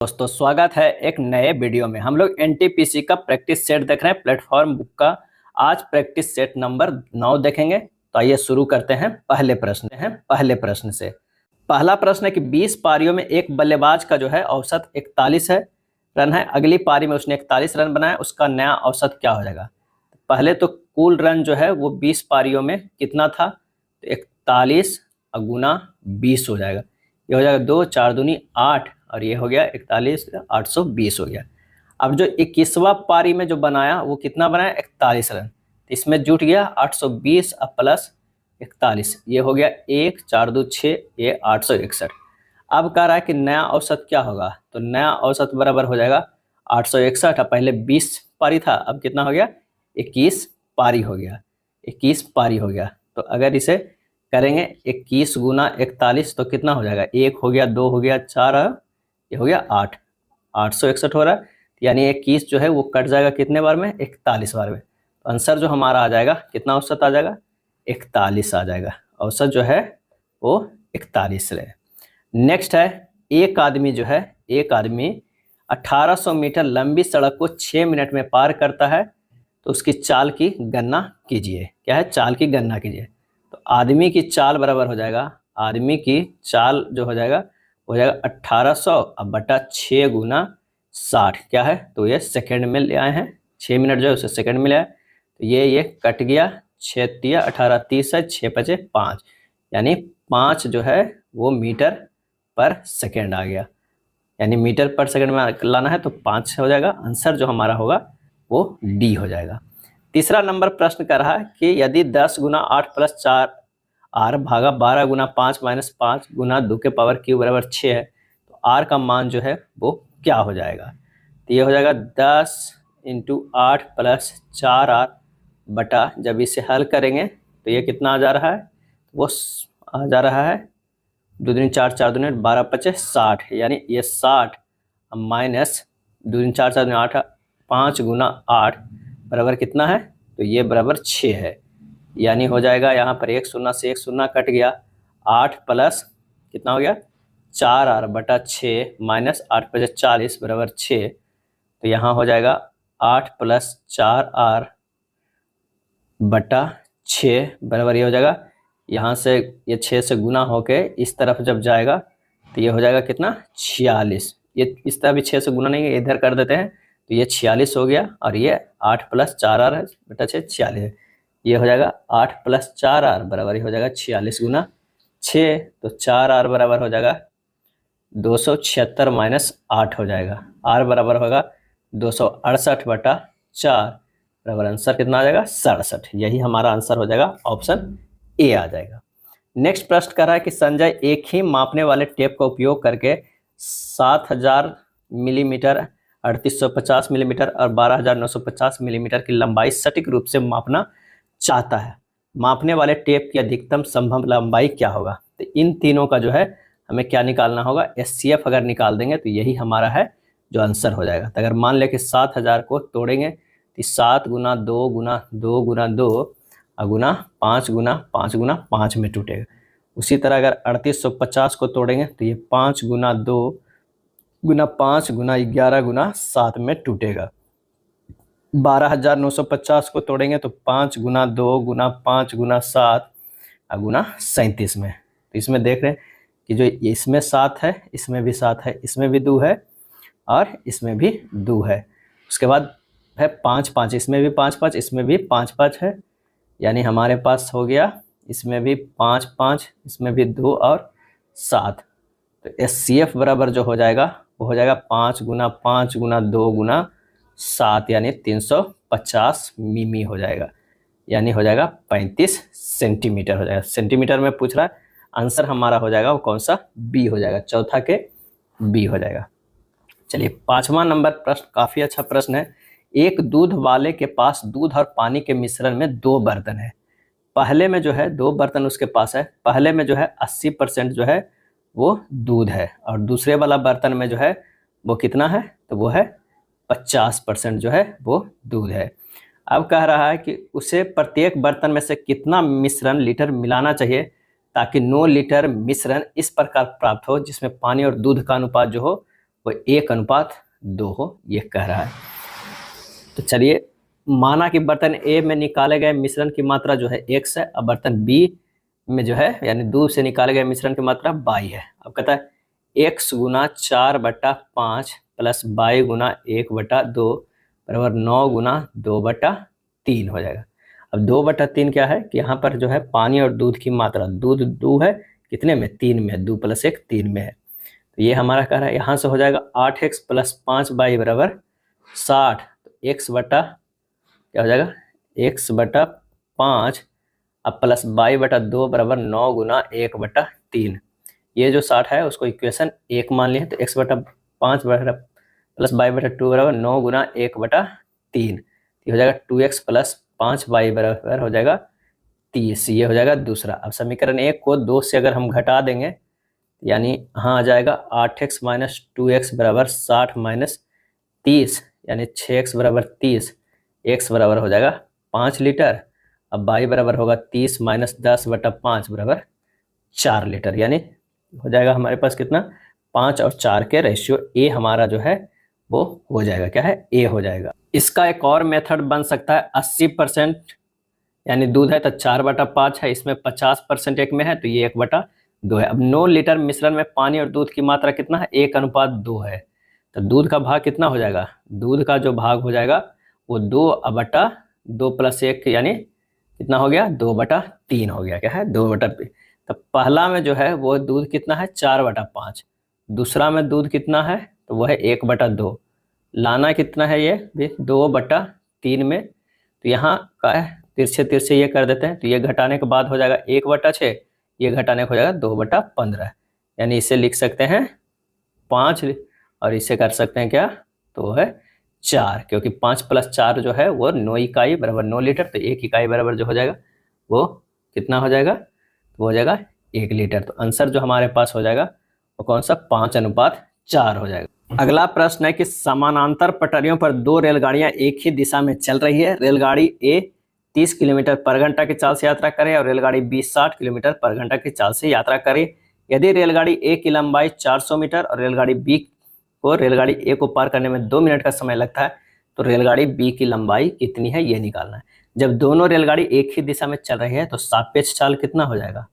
दोस्तों स्वागत है एक नए वीडियो में। हम लोग एनटीपीसी का प्रैक्टिस सेट देख रहे हैं प्लेटफॉर्म बुक का। आज प्रैक्टिस सेट नंबर 9 देखेंगे। तो आइए शुरू करते हैं पहले प्रश्न से। पहला प्रश्न है कि 20 पारियों में एक बल्लेबाज का जो है औसत 41 है रन है। अगली पारी में उसने 41 रन बनाया, उसका नया औसत क्या हो जाएगा। पहले तो कुल रन जो है वो 20 पारियों में कितना था, तो 41 गुना 20 हो जाएगा। ये हो जाएगा 2 4 दूनी 8 और ये हो गया 41 820 हो गया। अब जो 21वां पारी में जो बनाया वो कितना बनाया, 41 रन। तो इसमें जुट गया 820 अब प्लस 41, ये हो गया 1 4 2 6, ये 861। अब कह रहा है कि नया औसत क्या होगा, तो नया औसत बराबर हो जाएगा 861। अब पहले 20 पारी था, अब कितना हो गया 21 पारी हो गया। 21 पारी हो गया। तो अगर इसे करेंगे 21 गुना 41 तो कितना हो जाएगा, 1 हो गया 2 हो गया 4 ये हो गया 8, 861 हो रहा है। यानी 21 जो है वो कट जाएगा कितने बार में, 41 बार में। तो आंसर जो हमारा आ जाएगा कितना औसत आ जाएगा, 41 आ जाएगा। औसत जो है वो 41 रहे। नेक्स्ट है एक आदमी 1800 मीटर लंबी सड़क को 6 मिनट में पार करता है, तो उसकी चाल की गणना कीजिए। क्या है, चाल की गणना कीजिए। तो आदमी की चाल बराबर हो जाएगा, आदमी की चाल जो हो जाएगा 1800 अब बटा 6 गुना 60 क्या है, तो ये सेकंड में ले आए हैं। 6 मिनट जो है उसे सेकंड में ले आए, तो ये कट गया 6 तिया 18 30 है 6 5 5, यानी 5 जो है वो मीटर पर सेकंड आ गया। यानी मीटर पर सेकंड में लाना है तो 5 हो जाएगा। आंसर जो हमारा होगा वो डी हो जाएगा। तीसरा नंबर प्रश्न कर रहा है कि यदि 10 गुना 8 प्लस 4 आर भागा 12 गुना 5 माइनस 5 गुना 2 के पावर क्यू बराबर 6 है, तो आर का मान जो है वो क्या हो जाएगा। तो ये हो जाएगा 10 इंटू 8 प्लस 4 आर बटा, जब इसे हल करेंगे तो ये कितना आ जा रहा है, वो आ जा रहा है 2 दूनी 4 4 दूनी 12 5 60, यानी ये 60 माइनस 2 दूनी 4 4 दूनी 8 5 गुना 8 बराबर कितना है, तो ये बराबर 6 है। यानी हो जाएगा यहाँ पर एक शून्य से एक शून्य कट गया, 8 प्लस कितना हो गया 4 आर बटा 6 माइनस 8 5 40 बराबर 6। तो यहाँ हो जाएगा 8 प्लस 4 आर बटा 6 बराबर ये हो जाएगा, यहाँ से ये 6 से गुना होके इस तरफ जब जाएगा तो ये हो जाएगा कितना 46। ये इस तरह भी 6 से गुना नहीं है, इधर कर देते हैं तो ये 46 हो गया, और ये 8 प्लस 4 आर है बटा 6 46 है। ये हो जाएगा 8 प्लस 4 आर बराबर ये हो जाएगा 46 गुना 6, तो 4 आर बराबर हो जाएगा 276 माइनस 8 हो जाएगा। आर बराबर होगा 268 बटा 4 बराबर आंसर कितना आ जाएगा 67। यही हमारा आंसर हो जाएगा, ऑप्शन ए आ जाएगा। नेक्स्ट प्रश्न कर रहा है कि संजय एक ही मापने वाले टेप का उपयोग करके 7000 मिलीमीटर 3850 मिलीमीटर और 12950 मिलीमीटर की लंबाई सटीक रूप से मापना चाहता है। मापने वाले टेप की अधिकतम संभव लंबाई क्या होगा। तो इन तीनों का जो है हमें क्या निकालना होगा, SCF अगर निकाल देंगे तो यही हमारा है जो आंसर हो जाएगा। तो अगर मान लें कि 7000 को तोड़ेंगे तो 7 गुना 2 गुना 2 गुना 2 गुना 5 गुना 5 गुना 5 में टूटेगा। उसी तरह अगर 3850 को तोड़ेंगे तो ये 5 गुना 2 गुना 5 गुना 11 गुना 7 में टूटेगा। 12950 को तोड़ेंगे तो 5 गुना 2 गुना 5 गुना 7 गुना 37 में। तो इसमें देख रहे हैं कि जो इसमें 7 है, इसमें भी 7 है, इसमें भी 2 है और इसमें भी 2 है। उसके बाद है 5 5, इसमें भी 5 5, इसमें भी 5 5 है, यानी हमारे पास हो गया इसमें भी 5 5, इसमें भी 2 और 7। तो SCF बराबर जो हो जाएगा वो हो जाएगा 5 गुना 5 गुना 2 गुना 7, यानी 350 मिमी हो जाएगा, यानी हो जाएगा 35 सेंटीमीटर हो जाएगा। सेंटीमीटर में पूछ रहा है, आंसर हमारा हो जाएगा वो कौन सा, बी हो जाएगा, चौथा के बी हो जाएगा। चलिए 5वां नंबर प्रश्न काफ़ी अच्छा प्रश्न है। एक दूध वाले के पास दूध और पानी के मिश्रण में 2 बर्तन है। पहले में जो है 2 बर्तन उसके पास है, पहले में जो है 80% जो है वो दूध है, और दूसरे वाला बर्तन में जो है वो कितना है, तो वो है 50% जो है वो दूध है। अब कह रहा है कि उसे प्रत्येक बर्तन में से कितना मिश्रण लीटर मिलाना चाहिए ताकि 9 लीटर मिश्रण इस प्रकार प्राप्त हो जिसमें पानी और दूध का अनुपात जो हो वो 1:2 हो, ये कह रहा है। तो चलिए, माना कि बर्तन ए में निकाले गए मिश्रण की मात्रा जो है x है, अब बर्तन बी में जो है यानी दूध से निकाले गए मिश्रण की मात्रा y है। अब कहता है x गुना 4/5 प्लस y गुना 1/2 बराबर 9 गुना 2/3 हो जाएगा। अब 2/3 क्या है कि यहाँ पर जो है पानी और दूध की मात्रा, दूध 2 है, कितने में, 3 में, 2 + 1 3 में है। तो ये हमारा कह रहा है यहाँ से हो जाएगा 8x + 5y बराबर 60। तो x बटा क्या हो जाएगा, x/5 अब प्लस y/2 बराबर 9 गुना 1/3। ये जो 60 है उसको इक्वेशन 1 मान लिए, तो x/5 प्लस y/2 बराबर 9 गुना 1/3। ये हो जाएगा 2x + 5y बराबर हो जाएगा 30। ये हो जाएगा दूसरा। अब समीकरण 1 को 2 से अगर हम घटा देंगे यानी यहाँ आ जाएगा 8x - 2x बराबर 60 - 30 यानी 6x बराबर 30। x बराबर हो जाएगा 5 लीटर। अब y बराबर होगा 30 - 10/5 बराबर 4 लीटर, यानी हो जाएगा हमारे पास कितना, 5 और 4 के रेशियो ए हमारा जो है वो हो जाएगा, क्या है, ए हो जाएगा। इसका एक और मेथड बन सकता है 80%, यानी दूध है तो 4/5 है, इसमें 50% एक में है तो ये 1/2 है। अब 9 लीटर मिश्रण में पानी और दूध की मात्रा कितना है, 1:2 है। तो दूध का भाग कितना हो जाएगा, दूध का जो भाग हो जाएगा वो 2/2 + 1 यानी कितना हो गया, 2/3 हो गया, क्या है, 2/3। तो पहला में जो है वो दूध कितना है, 4/5, दूसरा में दूध कितना है तो वो है 1/2, लाना कितना है ये भी 2/3 में। तो यहाँ का है तिरछे तिरछे ये कर देते हैं, तो ये घटाने के बाद हो जाएगा 1/6, ये घटाने को हो जाएगा 2/15, यानी इसे लिख सकते हैं 5 और इसे कर सकते हैं क्या, तो है 4, क्योंकि 5 + 4 जो है वो 9 इकाई बराबर 9 लीटर, तो 1 इकाई बराबर जो हो जाएगा वो कितना हो जाएगा, तो हो जाएगा 1 लीटर। तो आंसर जो हमारे पास हो जाएगा वो कौन सा, 5:4 हो जाएगा। अगला प्रश्न है कि समानांतर पटरियों पर 2 रेलगाड़ियां एक ही दिशा में चल रही है। रेलगाड़ी ए 30 किलोमीटर पर घंटा की चाल से यात्रा करे और रेलगाड़ी बी 60 किलोमीटर पर घंटा की चाल से यात्रा करे। यदि रेलगाड़ी ए की लंबाई 400 मीटर और रेलगाड़ी बी को रेलगाड़ी ए को पार करने में 2 मिनट का समय लगता है, तो रेलगाड़ी बी की लंबाई कितनी है, ये निकालना है। जब दोनों रेलगाड़ी एक ही दिशा में चल रही है तो सापेक्ष चाल कितना हो जाएगा,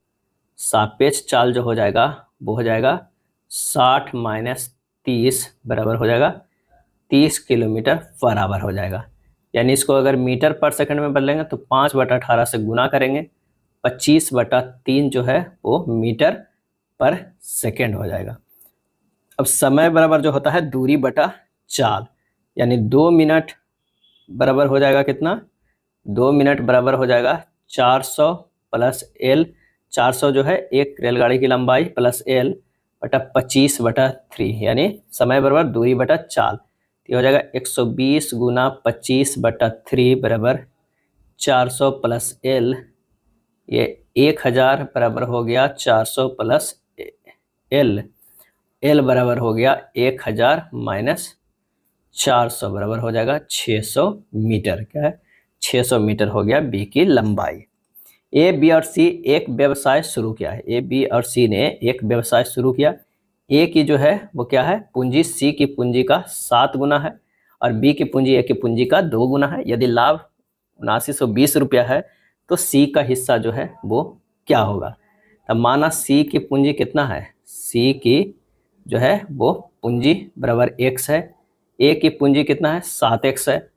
सापेक्ष चाल जो हो जाएगा वो हो जाएगा 60 - 30 बराबर हो जाएगा 30 किलोमीटर बराबर हो जाएगा। यानी इसको अगर मीटर पर सेकंड में बदलेंगे तो 5/18 से गुना करेंगे, 25/3 जो है वो मीटर पर सेकंड हो जाएगा। अब समय बराबर जो होता है दूरी बटा चाल, यानी 2 मिनट बराबर हो जाएगा कितना, 2 मिनट बराबर हो जाएगा 400 + L, 400 जो है एक रेलगाड़ी की लंबाई प्लस L बटा 25/3, यानी समय बराबर दूरी बटा चाल। ये हो जाएगा 120 गुना 25/3 बराबर 400 + L, ये 1000 बराबर हो गया 400 + L, L बराबर हो गया 1000 - 400 बराबर हो जाएगा 600 मीटर, क्या है, 600 मीटर हो गया बी की लंबाई। ए, बी और सी एक व्यवसाय शुरू किया है। ए, बी और सी ने एक व्यवसाय शुरू किया। ए की जो है वो क्या है, पूंजी सी की पूंजी का 7 गुना है और बी की पूंजी ए की पूंजी का 2 गुना है। यदि लाभ 7920 रुपया है तो सी का हिस्सा जो है वो क्या होगा। तब माना सी की पूंजी कितना है, सी की जो है वो पूंजी बराबर x है, ए की पूंजी कितना है 7x है,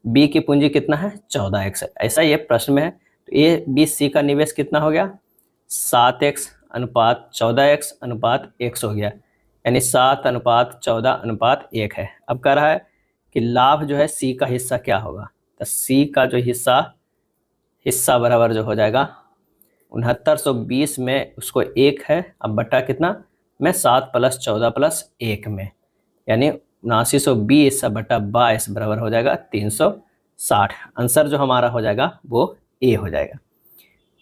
बी की पूंजी कितना है 14x है। ऐसा ये प्रश्न में है। तो ए बी सी का निवेश कितना हो गया, 7x अनुपात 14x अनुपात x हो गया, यानी 7:14:1 है। अब कह रहा है कि लाभ जो है सी का हिस्सा क्या होगा, तो सी का जो हिस्सा बराबर जो हो जाएगा 6920 में उसको 1 है, अब बटा कितना में 7 + 14 + 1 में, यानी 7920 बटा 22 बराबर हो जाएगा 360। आंसर जो हमारा हो जाएगा वो ए हो जाएगा।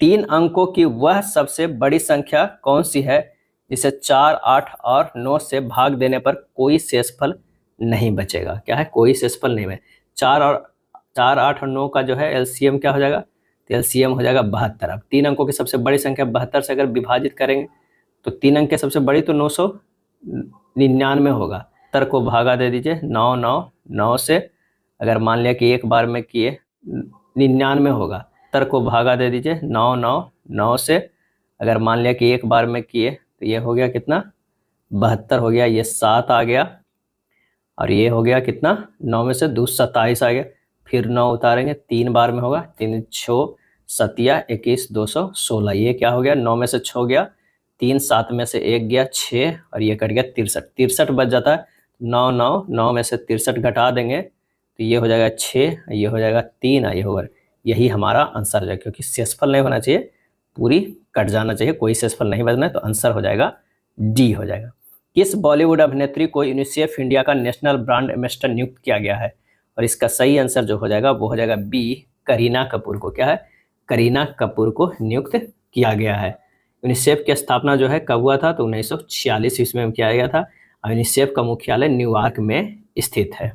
3 अंकों की वह सबसे बड़ी संख्या कौन सी है जिसे 4, 8 और 9 से भाग देने पर कोई शेषफल नहीं बचेगा, क्या है, कोई शेषफल नहीं है। 4, 8 और 9 का जो है एलसीएम क्या हो जाएगा, तो एलसीएम हो जाएगा 72। अब 3 अंकों की सबसे बड़ी संख्या 72 से अगर विभाजित करेंगे तो 3 अंक की सबसे बड़ी तो 999 होगा, 72 को भागा दे दीजिए 9 9 9 से, अगर मान लिया कि एक बार में किए 99 होगा, 72 को भागा दे दीजिए 9 9 9 से, अगर मान लिया कि एक बार में किए तो ये हो गया कितना 72 हो गया, ये 7 आ गया, और ये हो गया कितना 9 में से 2 27 आ गया, फिर 9 उतारेंगे 3 बार में होगा, 3 6 7 21 216, ये क्या हो गया 9 में से 6 गया, 3 7 में से 1 गया 6, और ये कट गया 63, 63 बच जाता है, 9 9 9 में से 63 घटा देंगे तो ये हो जाएगा 6, ये हो जाएगा 3, ये होगा, यही हमारा आंसर हो जाएगा, क्योंकि शेषफल नहीं होना चाहिए, पूरी कट जाना चाहिए, कोई शेषफल नहीं बचना है, तो आंसर हो जाएगा डी हो जाएगा। किस बॉलीवुड अभिनेत्री को यूनिसेफ इंडिया का नेशनल ब्रांड एम्बेसडर नियुक्त किया गया है? और इसका सही आंसर जो हो जाएगा वो हो जाएगा बी, करीना कपूर को। क्या है? करीना कपूर को नियुक्त किया गया है। यूनिसेफ की स्थापना जो है कब हुआ था? तो 1946 ईस्वी में किया गया था, और यूनिसेफ का मुख्यालय न्यूयॉर्क में स्थित है।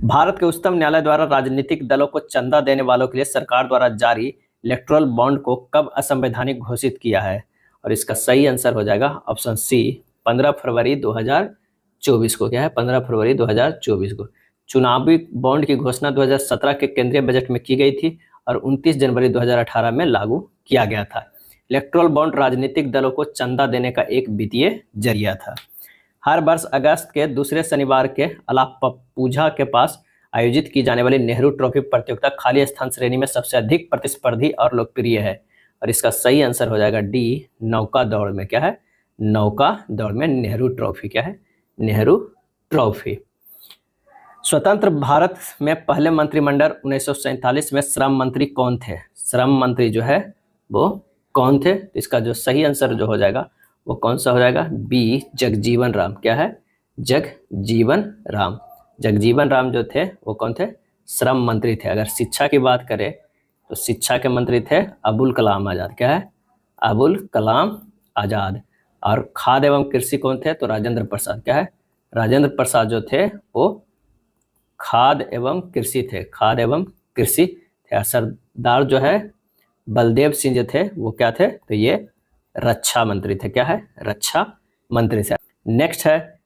भारत के उच्चतम न्यायालय द्वारा राजनीतिक दलों को चंदा देने वालों के लिए सरकार द्वारा जारी इलेक्टोरल बॉन्ड को कब असंवैधानिक घोषित किया है? और इसका सही आंसर हो जाएगा ऑप्शन सी, 15 फरवरी 2024 को। क्या है? 15 फरवरी 2024 को। चुनावी बॉन्ड की घोषणा 2017 के केंद्रीय बजट में की गई थी और 29 जनवरी 2018 में लागू किया गया था। इलेक्टोरल बॉन्ड राजनीतिक दलों को चंदा देने का एक वित्तीय जरिया था। हर वर्ष अगस्त के दूसरे शनिवार के अलाप्पूझा के पास आयोजित की जाने वाली नेहरू ट्रॉफी प्रतियोगिता खाली स्थान श्रेणी में सबसे अधिक प्रतिस्पर्धी और लोकप्रिय है, और इसका सही आंसर हो जाएगा डी, नौका दौड़ में। क्या है? नौका दौड़ में नेहरू ट्रॉफी। क्या है? नेहरू ट्रॉफी। स्वतंत्र भारत में पहले मंत्रिमंडल 1947 में श्रम मंत्री कौन थे? श्रम मंत्री जो है वो कौन थे? तो इसका जो सही आंसर जो हो जाएगा वो कौन सा हो जाएगा? बी, जगजीवन राम। क्या है? जगजीवन राम। जगजीवन राम जो थे वो कौन थे? श्रम मंत्री थे। अगर शिक्षा की बात करें तो शिक्षा के मंत्री थे अबुल कलाम आज़ाद। क्या है? अबुल कलाम आज़ाद। और खाद्य एवं कृषि कौन थे? तो राजेंद्र प्रसाद। क्या है? राजेंद्र प्रसाद जो थे वो खाद्य एवं कृषि थे। खाद्य एवं कृषि थे। सरदार जो है बलदेव सिंह जो थे वो क्या थे? तो ये रक्षा मंत्री थे। क्या है? रक्षा मंत्री थे। नेक्स्ट है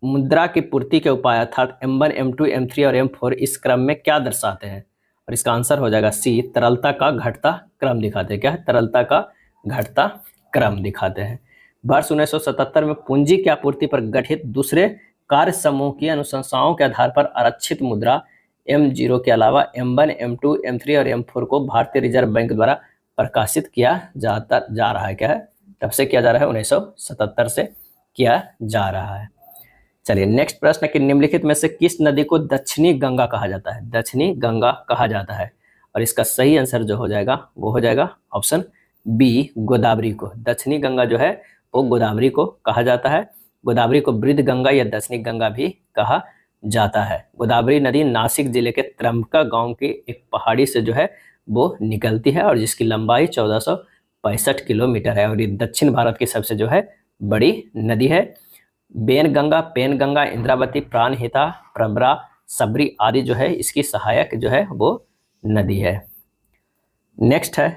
मुद्रा की पूर्ति के उपाय अर्थात M1, M2, M3 और M4 इस क्रम में क्या दर्शाते हैं? और इसका आंसर हो जाएगा सी, तरलता का घटता क्रम दिखाते हैं। क्या है? तरलता का घटता क्रम दिखाते हैं। वर्ष 1977 में पूंजी की आपूर्ति पर गठित दूसरे कार्य समूह की अनुशंसाओं के आधार पर आरक्षित मुद्रा M0 के अलावा M1, M2, M3 और M4 को भारतीय रिजर्व बैंक द्वारा प्रकाशित किया जा रहा है। क्या है? तब से किया जा रहा है, 1977 से किया जा रहा है। चलिए नेक्स्ट प्रश्न है कि निम्नलिखित में से किस नदी को दक्षिणी गंगा कहा जाता है? दक्षिणी गंगा कहा जाता है, और इसका सही आंसर जो हो जाएगा वो हो जाएगा ऑप्शन बी, गोदावरी को। दक्षिणी गंगा जो है वो गोदावरी को कहा जाता है। गोदावरी को वृद्ध गंगा या दक्षिणी गंगा भी कहा जाता है। गोदावरी नदी नासिक जिले के त्रंबका गांव की एक पहाड़ी से जो है वो निकलती है, और जिसकी लंबाई 1465 किलोमीटर है, और ये दक्षिण भारत की सबसे जो है बड़ी नदी है। बेनगंगा, पेनगंगा, इंद्रावती, प्राणहिता, प्रवरा, सबरी आदि जो है इसकी सहायक जो है वो नदी है। नेक्स्ट है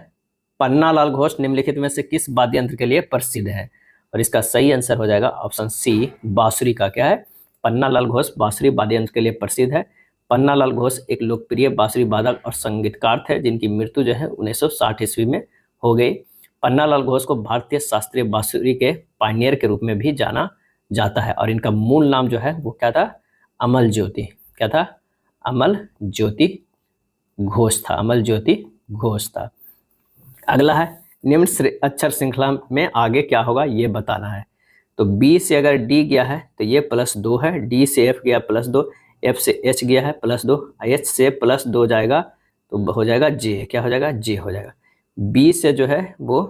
पन्नालाल घोष निम्नलिखित में से किस वाद्य यंत्र के लिए प्रसिद्ध है? और इसका सही आंसर हो जाएगा ऑप्शन सी, बांसुरी का। क्या है? पन्नालाल घोष बांसुरी वाद्य यंत्र के लिए प्रसिद्ध है। पन्नालाल घोष एक लोकप्रिय बांसुरी वादक और संगीतकार थे जिनकी मृत्यु जो है 1960 ईस्वी में हो गई। पन्नालाल घोष को भारतीय शास्त्रीय बांसुरी के पायनियर के रूप में भी जाना जाता है, और इनका मूल नाम जो है वो क्या था? अमल ज्योति। क्या था? अमल ज्योति घोष था। अमल ज्योति घोष था। अगला है निम्न अक्षर श्रृंखला में आगे क्या होगा ये बताना है। तो बी से अगर डी गया है तो ये +2 है, डी से एफ गया +2, एफ से एच गया है +2, एच से +2 जाएगा तो हो जाएगा जे। क्या हो जाएगा? जे हो जाएगा। बी से जो है वो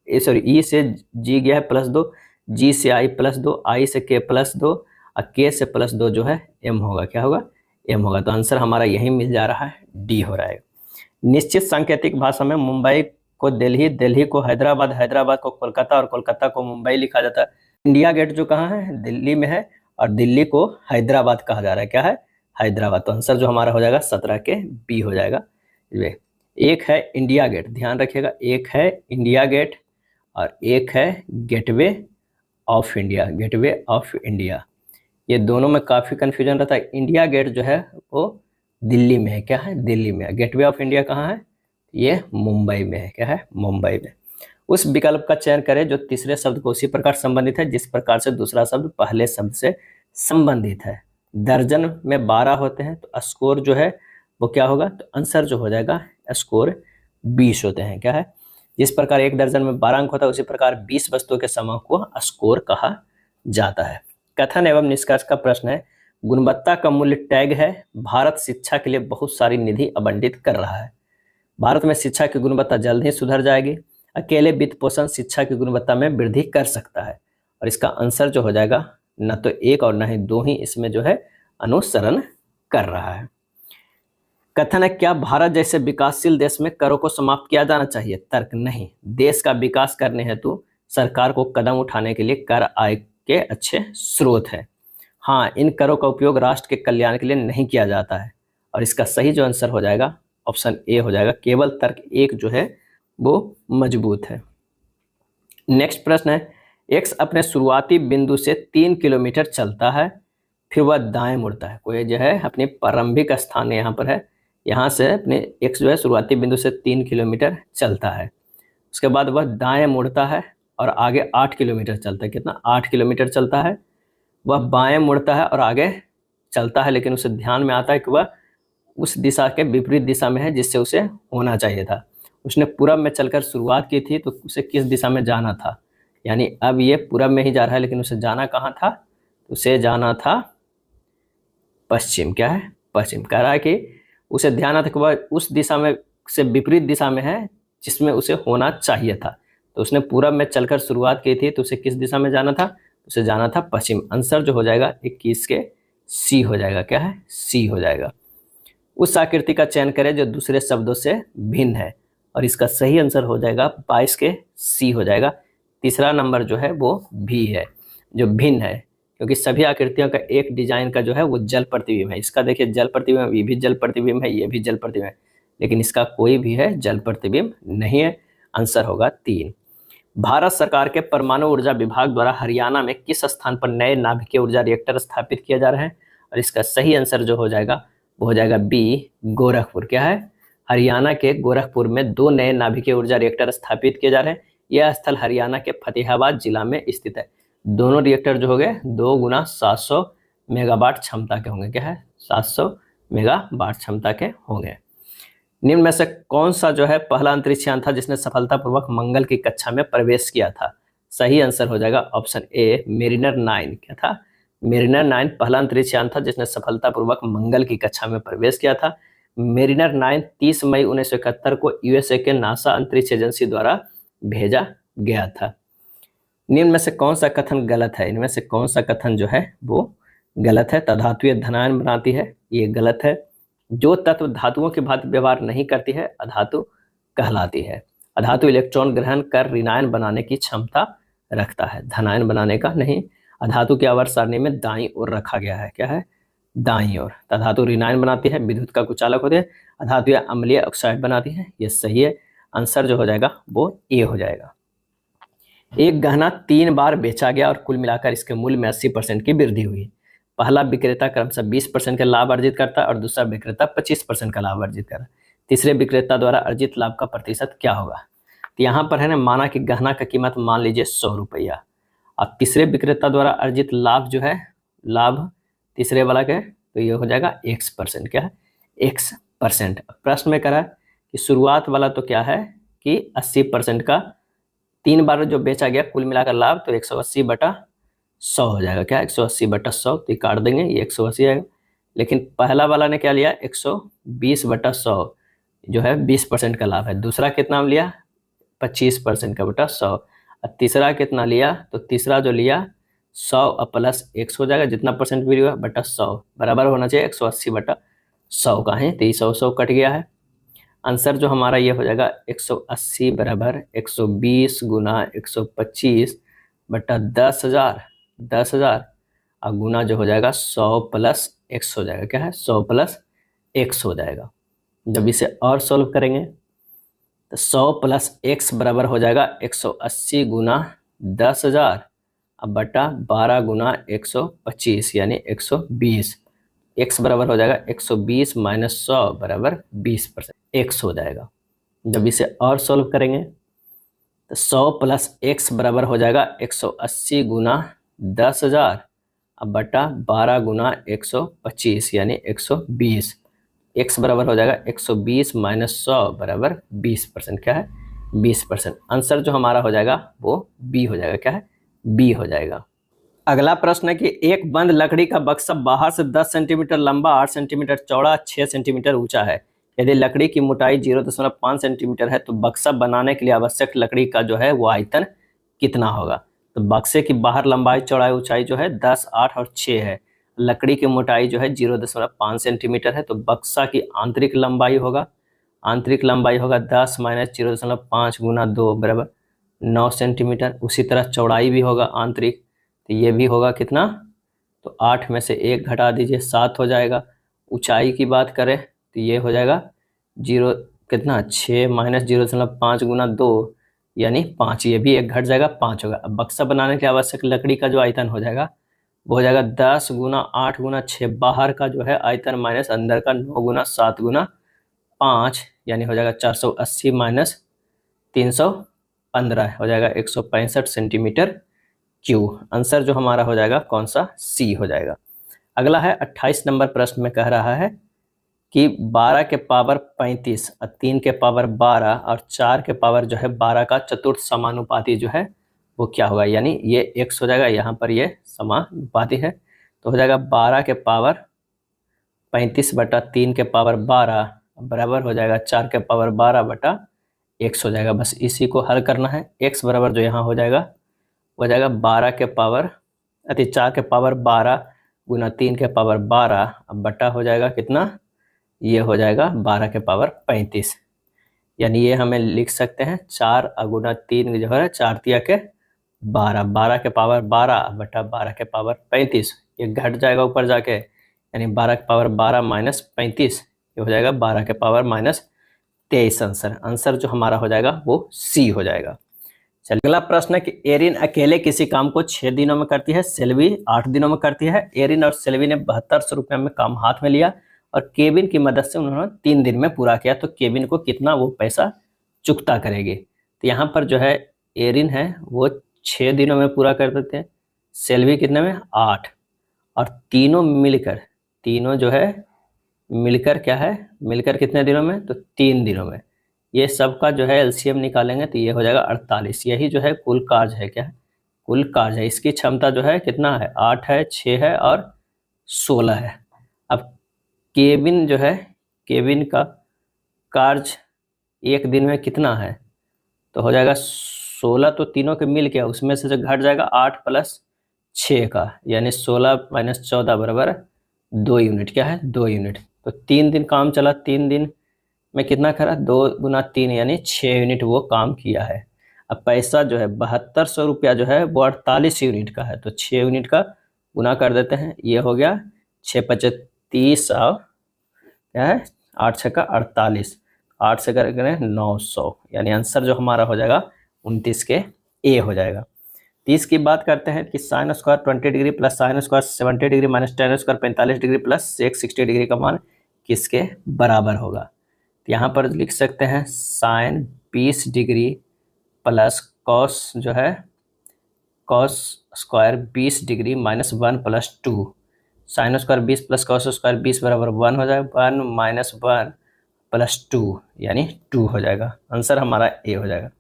ई से जी गया है +2, जी से आई +2, आई से के +2 और के से +2 जो है एम होगा। क्या होगा? एम होगा। तो आंसर हमारा यही मिल जा रहा है, डी हो रहा है। निश्चित सांकेतिक भाषा में मुंबई को दिल्ली, दिल्ली को हैदराबाद, हैदराबाद को कोलकाता और कोलकाता को मुंबई लिखा जाता है। इंडिया गेट जो कहाँ है? दिल्ली में है, और दिल्ली को हैदराबाद कहा जा रहा है। क्या है? हैदराबाद। तो आंसर जो हमारा हो जाएगा 17 के बी हो जाएगा। एक है इंडिया गेट, ध्यान रखिएगा, एक है इंडिया गेट और एक है gateway of India. Gateway of India, ये दोनों में काफ़ी कन्फ्यूजन रहता है। इंडिया गेट जो है वो दिल्ली में है, क्या है, दिल्ली में है। गेटवे ऑफ इंडिया कहाँ है, ये मुंबई में है, क्या है, मुंबई में। उस विकल्प का चयन करें जो तीसरे शब्द को उसी प्रकार संबंधित है जिस प्रकार से दूसरा शब्द पहले शब्द से संबंधित है। दर्जन में 12 होते हैं तो स्कोर जो है वो क्या होगा, तो आंसर जो हो जाएगा स्कोर 20 होते हैं, क्या है। जिस प्रकार एक दर्जन में 12 अंक होता है उसी प्रकार 20 वस्तुओं के समूह को स्कोर कहा जाता है। कथन एवं निष्कर्ष का प्रश्न है, गुणवत्ता का मूल्य टैग है, भारत शिक्षा के लिए बहुत सारी निधि आवंटित कर रहा है। भारत में शिक्षा की गुणवत्ता जल्द ही सुधर जाएगी। अकेले वित्त पोषण शिक्षा की गुणवत्ता में वृद्धि कर सकता है। और इसका आंसर जो हो जाएगा न तो एक और न ही दो ही इसमें जो है अनुसरण कर रहा है। कथन है, क्या भारत जैसे विकासशील देश में करों को समाप्त किया जाना चाहिए। तर्क, नहीं। देश का विकास करने हेतु सरकार को कदम उठाने के लिए कर आय के अच्छे स्रोत है। हाँ, इन करों का उपयोग राष्ट्र के कल्याण के लिए नहीं किया जाता है। और इसका सही जो आंसर हो जाएगा ऑप्शन ए हो जाएगा। केवल तर्क एक जो है वो मजबूत है। नेक्स्ट प्रश्न है, एक्स अपने शुरुआती बिंदु से 3 किलोमीटर चलता है, फिर वह दाएं मुड़ता है। कोई जो है अपनी प्रारंभिक स्थान यहाँ पर है, यहाँ से अपने एक्स जो है शुरुआती बिंदु से 3 किलोमीटर चलता है। उसके बाद वह दाएं मुड़ता है और आगे 8 किलोमीटर चलता है। कितना, 8 किलोमीटर चलता है। वह बाएं मुड़ता है और आगे चलता है, लेकिन उसे ध्यान में आता है कि वह उस दिशा के विपरीत दिशा में है जिससे उसे होना चाहिए था। उसने पूरब में चलकर शुरुआत की थी तो उसे किस दिशा में जाना था, यानी अब ये पूरब में ही जा रहा है, लेकिन उसे जाना कहाँ था, तो उसे जाना था पश्चिम, क्या है, पश्चिम। कह रहा है कि उसे ध्यान आता कि वह उस दिशा में से विपरीत दिशा में है जिसमें उसे होना चाहिए था। तो उसने पूरब में चलकर शुरुआत की थी तो उसे किस दिशा में जाना था, उसे जाना था पश्चिम। आंसर जो हो जाएगा 21 के सी हो जाएगा, क्या है, सी हो जाएगा। उस आकृति का चयन करें जो दूसरे शब्दों से भिन्न है। और इसका सही आंसर हो जाएगा 22 के सी हो जाएगा। तीसरा नंबर जो है वो भी है, जो भिन्न है, क्योंकि सभी आकृतियों का एक डिजाइन का जो है वो जल प्रतिबिंब है। इसका देखिए जल प्रतिबिंब, ये भी जल प्रतिबिंब है, ये भी जल प्रतिबिंब है, लेकिन इसका कोई भी है जल प्रतिबिंब नहीं है। आंसर होगा 3। भारत सरकार के परमाणु ऊर्जा विभाग द्वारा हरियाणा में किस स्थान पर नए नाभिकीय ऊर्जा रिएक्टर स्थापित किया जा रहा है। और इसका सही आंसर जो हो जाएगा वो हो जाएगा बी, गोरखपुर। क्या है, हरियाणा के गोरखपुर में 2 नए नाभिकीय ऊर्जा रिएक्टर स्थापित किए जा रहे हैं। यह स्थल हरियाणा के फतेहाबाद जिला में स्थित है। दोनों रिएक्टर जो हो गए 2 गुना 700 मेगावाट क्षमता के होंगे, क्या है, 700 मेगावाट क्षमता के होंगे। निम्न में से कौन सा जो है पहला अंतरिक्ष यान था जिसने सफलतापूर्वक मंगल की कक्षा में प्रवेश किया था। सही आंसर हो जाएगा ऑप्शन ए, मेरिनर 9। क्या था, मेरिनर 9 पहला अंतरिक्ष यान था जिसने सफलतापूर्वक मंगल की कक्षा में प्रवेश किया था। मेरिनर 9 30 मई 1971 को यूएसए के नासा अंतरिक्ष एजेंसी द्वारा भेजा गया था। निम्न में से कौन सा कथन गलत है, इनमें से कौन सा कथन जो है वो गलत है। तधातु धनायन बनाती है, ये गलत है। जो तत्व धातुओं की भांति व्यवहार नहीं करती है अधातु कहलाती है। अधातु इलेक्ट्रॉन ग्रहण कर ऋणायन बनाने की क्षमता रखता है, धनायन बनाने का नहीं। अधातु की आवर्त सारणी में दाईं ओर रखा गया है, क्या है, दाईं ओर। तधातु ऋणायन बनाती है, विद्युत का कुचालक होती है। अधातु या अम्लीय ऑक्साइड बनाती है, ये सही है। आंसर जो हो जाएगा वो ए हो जाएगा। एक गहना 3 बार बेचा गया और कुल मिलाकर इसके मूल्य में 80% की वृद्धि हुई। पहला विक्रेता क्रमशः 20% का लाभ अर्जित करता है और दूसरा विक्रेता 25% का लाभ अर्जित करता है। तीसरे विक्रेता द्वारा अर्जित लाभ का प्रतिशत क्या होगा। तो यहाँ पर है ना, माना कि गहना का कीमत मान लीजिए 100 रुपया। अब तीसरे विक्रेता द्वारा अर्जित लाभ जो है, लाभ तीसरे वाला के, तो ये हो जाएगा x%। क्या है, x%। प्रश्न में करा कि शुरुआत वाला तो क्या है कि 80% का 3 बार जो बेचा गया कुल मिलाकर लाभ, तो 180/100 हो जाएगा। क्या, 180/100, तो काट देंगे, ये 180 आएगा। लेकिन पहला वाला ने क्या लिया, 120/100 जो है 20% का लाभ है। दूसरा कितना लिया, 25% का बटा 100। और तीसरा कितना लिया, तो तीसरा जो लिया 100 प्लस x हो जाएगा, जितना परसेंट वैल्यू है बटा 100 बराबर होना चाहिए 180/100 का है, तो 100 कट गया है। आंसर जो हमारा ये हो जाएगा 180 बराबर 120 गुना 125/10,000 और गुना जो हो जाएगा 100 प्लस x हो जाएगा। क्या है, 100 प्लस x हो जाएगा। जब इसे और सॉल्व करेंगे तो 100 प्लस x बराबर हो जाएगा 180 गुना 10,000 अब बटा 12 गुना 125 यानी 120। x बराबर हो जाएगा 120 माइनस 100 बराबर 20%, x हो जाएगा। जब इसे और सोल्व करेंगे तो 100 प्लस x बराबर हो जाएगा 180 गुना 10,000 अब बटा 12 गुना 125 यानी 120। x बराबर हो जाएगा 120 माइनस 100 बराबर 20%, क्या है 20%। आंसर जो हमारा हो जाएगा वो बी हो जाएगा, क्या है बी हो जाएगा। अगला प्रश्न है कि एक बंद लकड़ी का बक्सा बाहर से 10 सेंटीमीटर लंबा, 8 सेंटीमीटर चौड़ा, 6 सेंटीमीटर ऊंचा है। यदि लकड़ी की मोटाई 0.5 सेंटीमीटर है तो बक्सा बनाने के लिए आवश्यक लकड़ी का जो है वो आयतन कितना होगा। तो बक्से की बाहर लंबाई चौड़ाई ऊंचाई जो है 10, 8 और 6 है। लकड़ी की मोटाई जो है 0.5 सेंटीमीटर है तो बक्सा की आंतरिक लंबाई होगा 10 माइनस 0.5 गुना 2 बराबर 9 सेंटीमीटर। उसी तरह चौड़ाई भी होगा आंतरिक, तो ये भी होगा कितना, तो 8 में से 1 घटा दीजिए 7 हो जाएगा। ऊंचाई की बात करें तो ये हो जाएगा 6 माइनस 0.5 गुना 2 यानी 5, ये भी 1 घट जाएगा 5 होगा। अब बक्सा बनाने के आवश्यक लकड़ी का जो आयतन हो जाएगा वो हो जाएगा 10 गुना 8 गुना 6, बाहर का जो है आयतन माइनस अंदर का 9 गुना 7 गुना 5 यानी हो जाएगा 480 माइनस 315 हो जाएगा 165 सेंटीमीटर क्यूब। आंसर जो हमारा हो जाएगा कौन सा, सी हो जाएगा। अगला है 28 नंबर प्रश्न में कह रहा है कि 12 के पावर 35 और 3 के पावर 12 और 4 के पावर जो है 12 का चतुर्थ समानुपाती जो है वो क्या होगा, यानी ये x हो जाएगा, यहाँ पर ये समानुपाती है तो हो जाएगा 12 के पावर 35 बटा 3 के पावर 12 बराबर हो जाएगा 4 के पावर 12 बटा x हो जाएगा। बस इसी को हल करना है। x बराबर जो यहाँ हो जाएगा 12 के पावर 4 के पावर 12 गुना 3 के पावर 12 अब बटा हो जाएगा कितना, ये हो जाएगा 12 के पावर 35 यानी ये हमें लिख सकते हैं 4 गुना 3 जो है 4 तिया के 12, 12 के पावर 12 बटा 12 के पावर 35, ये घट जाएगा ऊपर जाके यानी 12 के पावर 12 माइनस 35 ये हो जाएगा 12 के पावर माइनस 23। आंसर जो हमारा हो जाएगा वो सी हो जाएगा। चलिए अगला प्रश्न है कि एरिन अकेले किसी काम को 6 दिनों में करती है, सेल्वी 8 दिनों में करती है। एरिन और सेल्वी ने 7200 रुपये में काम हाथ में लिया और केविन की मदद से उन्होंने 3 दिन में पूरा किया, तो केविन को कितना वो पैसा चुकता करेगी। तो यहाँ पर जो है एरिन है वो 6 दिनों में पूरा कर देते हैं, सेल्वी कितने में 8, और तीनों जो है मिलकर क्या है, मिलकर कितने दिनों में, तो 3 दिनों में। ये सबका जो है एलसीएम निकालेंगे तो ये हो जाएगा 48। यही जो है कुल कार्य है, क्या है कुल कार्य है। इसकी क्षमता जो है कितना है, 8 है, 6 है और 16 है। अब केबिन जो है, केबिन का कार्य 1 दिन में कितना है, तो हो जाएगा 16, तो तीनों के मिल के उसमें से जो घट जाएगा 8 प्लस 6 का यानी 16 माइनस 14 बराबर 2 यूनिट, क्या है 2 यूनिट। तो 3 दिन काम चला, 3 दिन में कितना करा, 2 गुना 3 यानी 6 यूनिट वो काम किया है। अब पैसा जो है 7200 रुपया जो है वो 48 यूनिट का है, तो 6 यूनिट का गुना कर देते हैं, ये हो गया 6 पचे 30 और क्या है 8 छक्का 48, 8 से करें 900 यानी आंसर जो हमारा हो जाएगा 29 के ए हो जाएगा। 30 की बात करते हैं कि sine square 20 degree plus sine square 70 degree minus tan square 45 degree plus sec 60 degree का मान किसके बराबर होगा। तो यहाँ पर लिख सकते हैं साइन 20 डिग्री प्लस कॉस जो है cos square 20 degree minus 1 plus 2, sign square 20 plus cos square 20 बराबर 1 हो जाएगा, 1 माइनस 1 प्लस 2 यानी 2 हो जाएगा। आंसर हमारा ए हो जाएगा।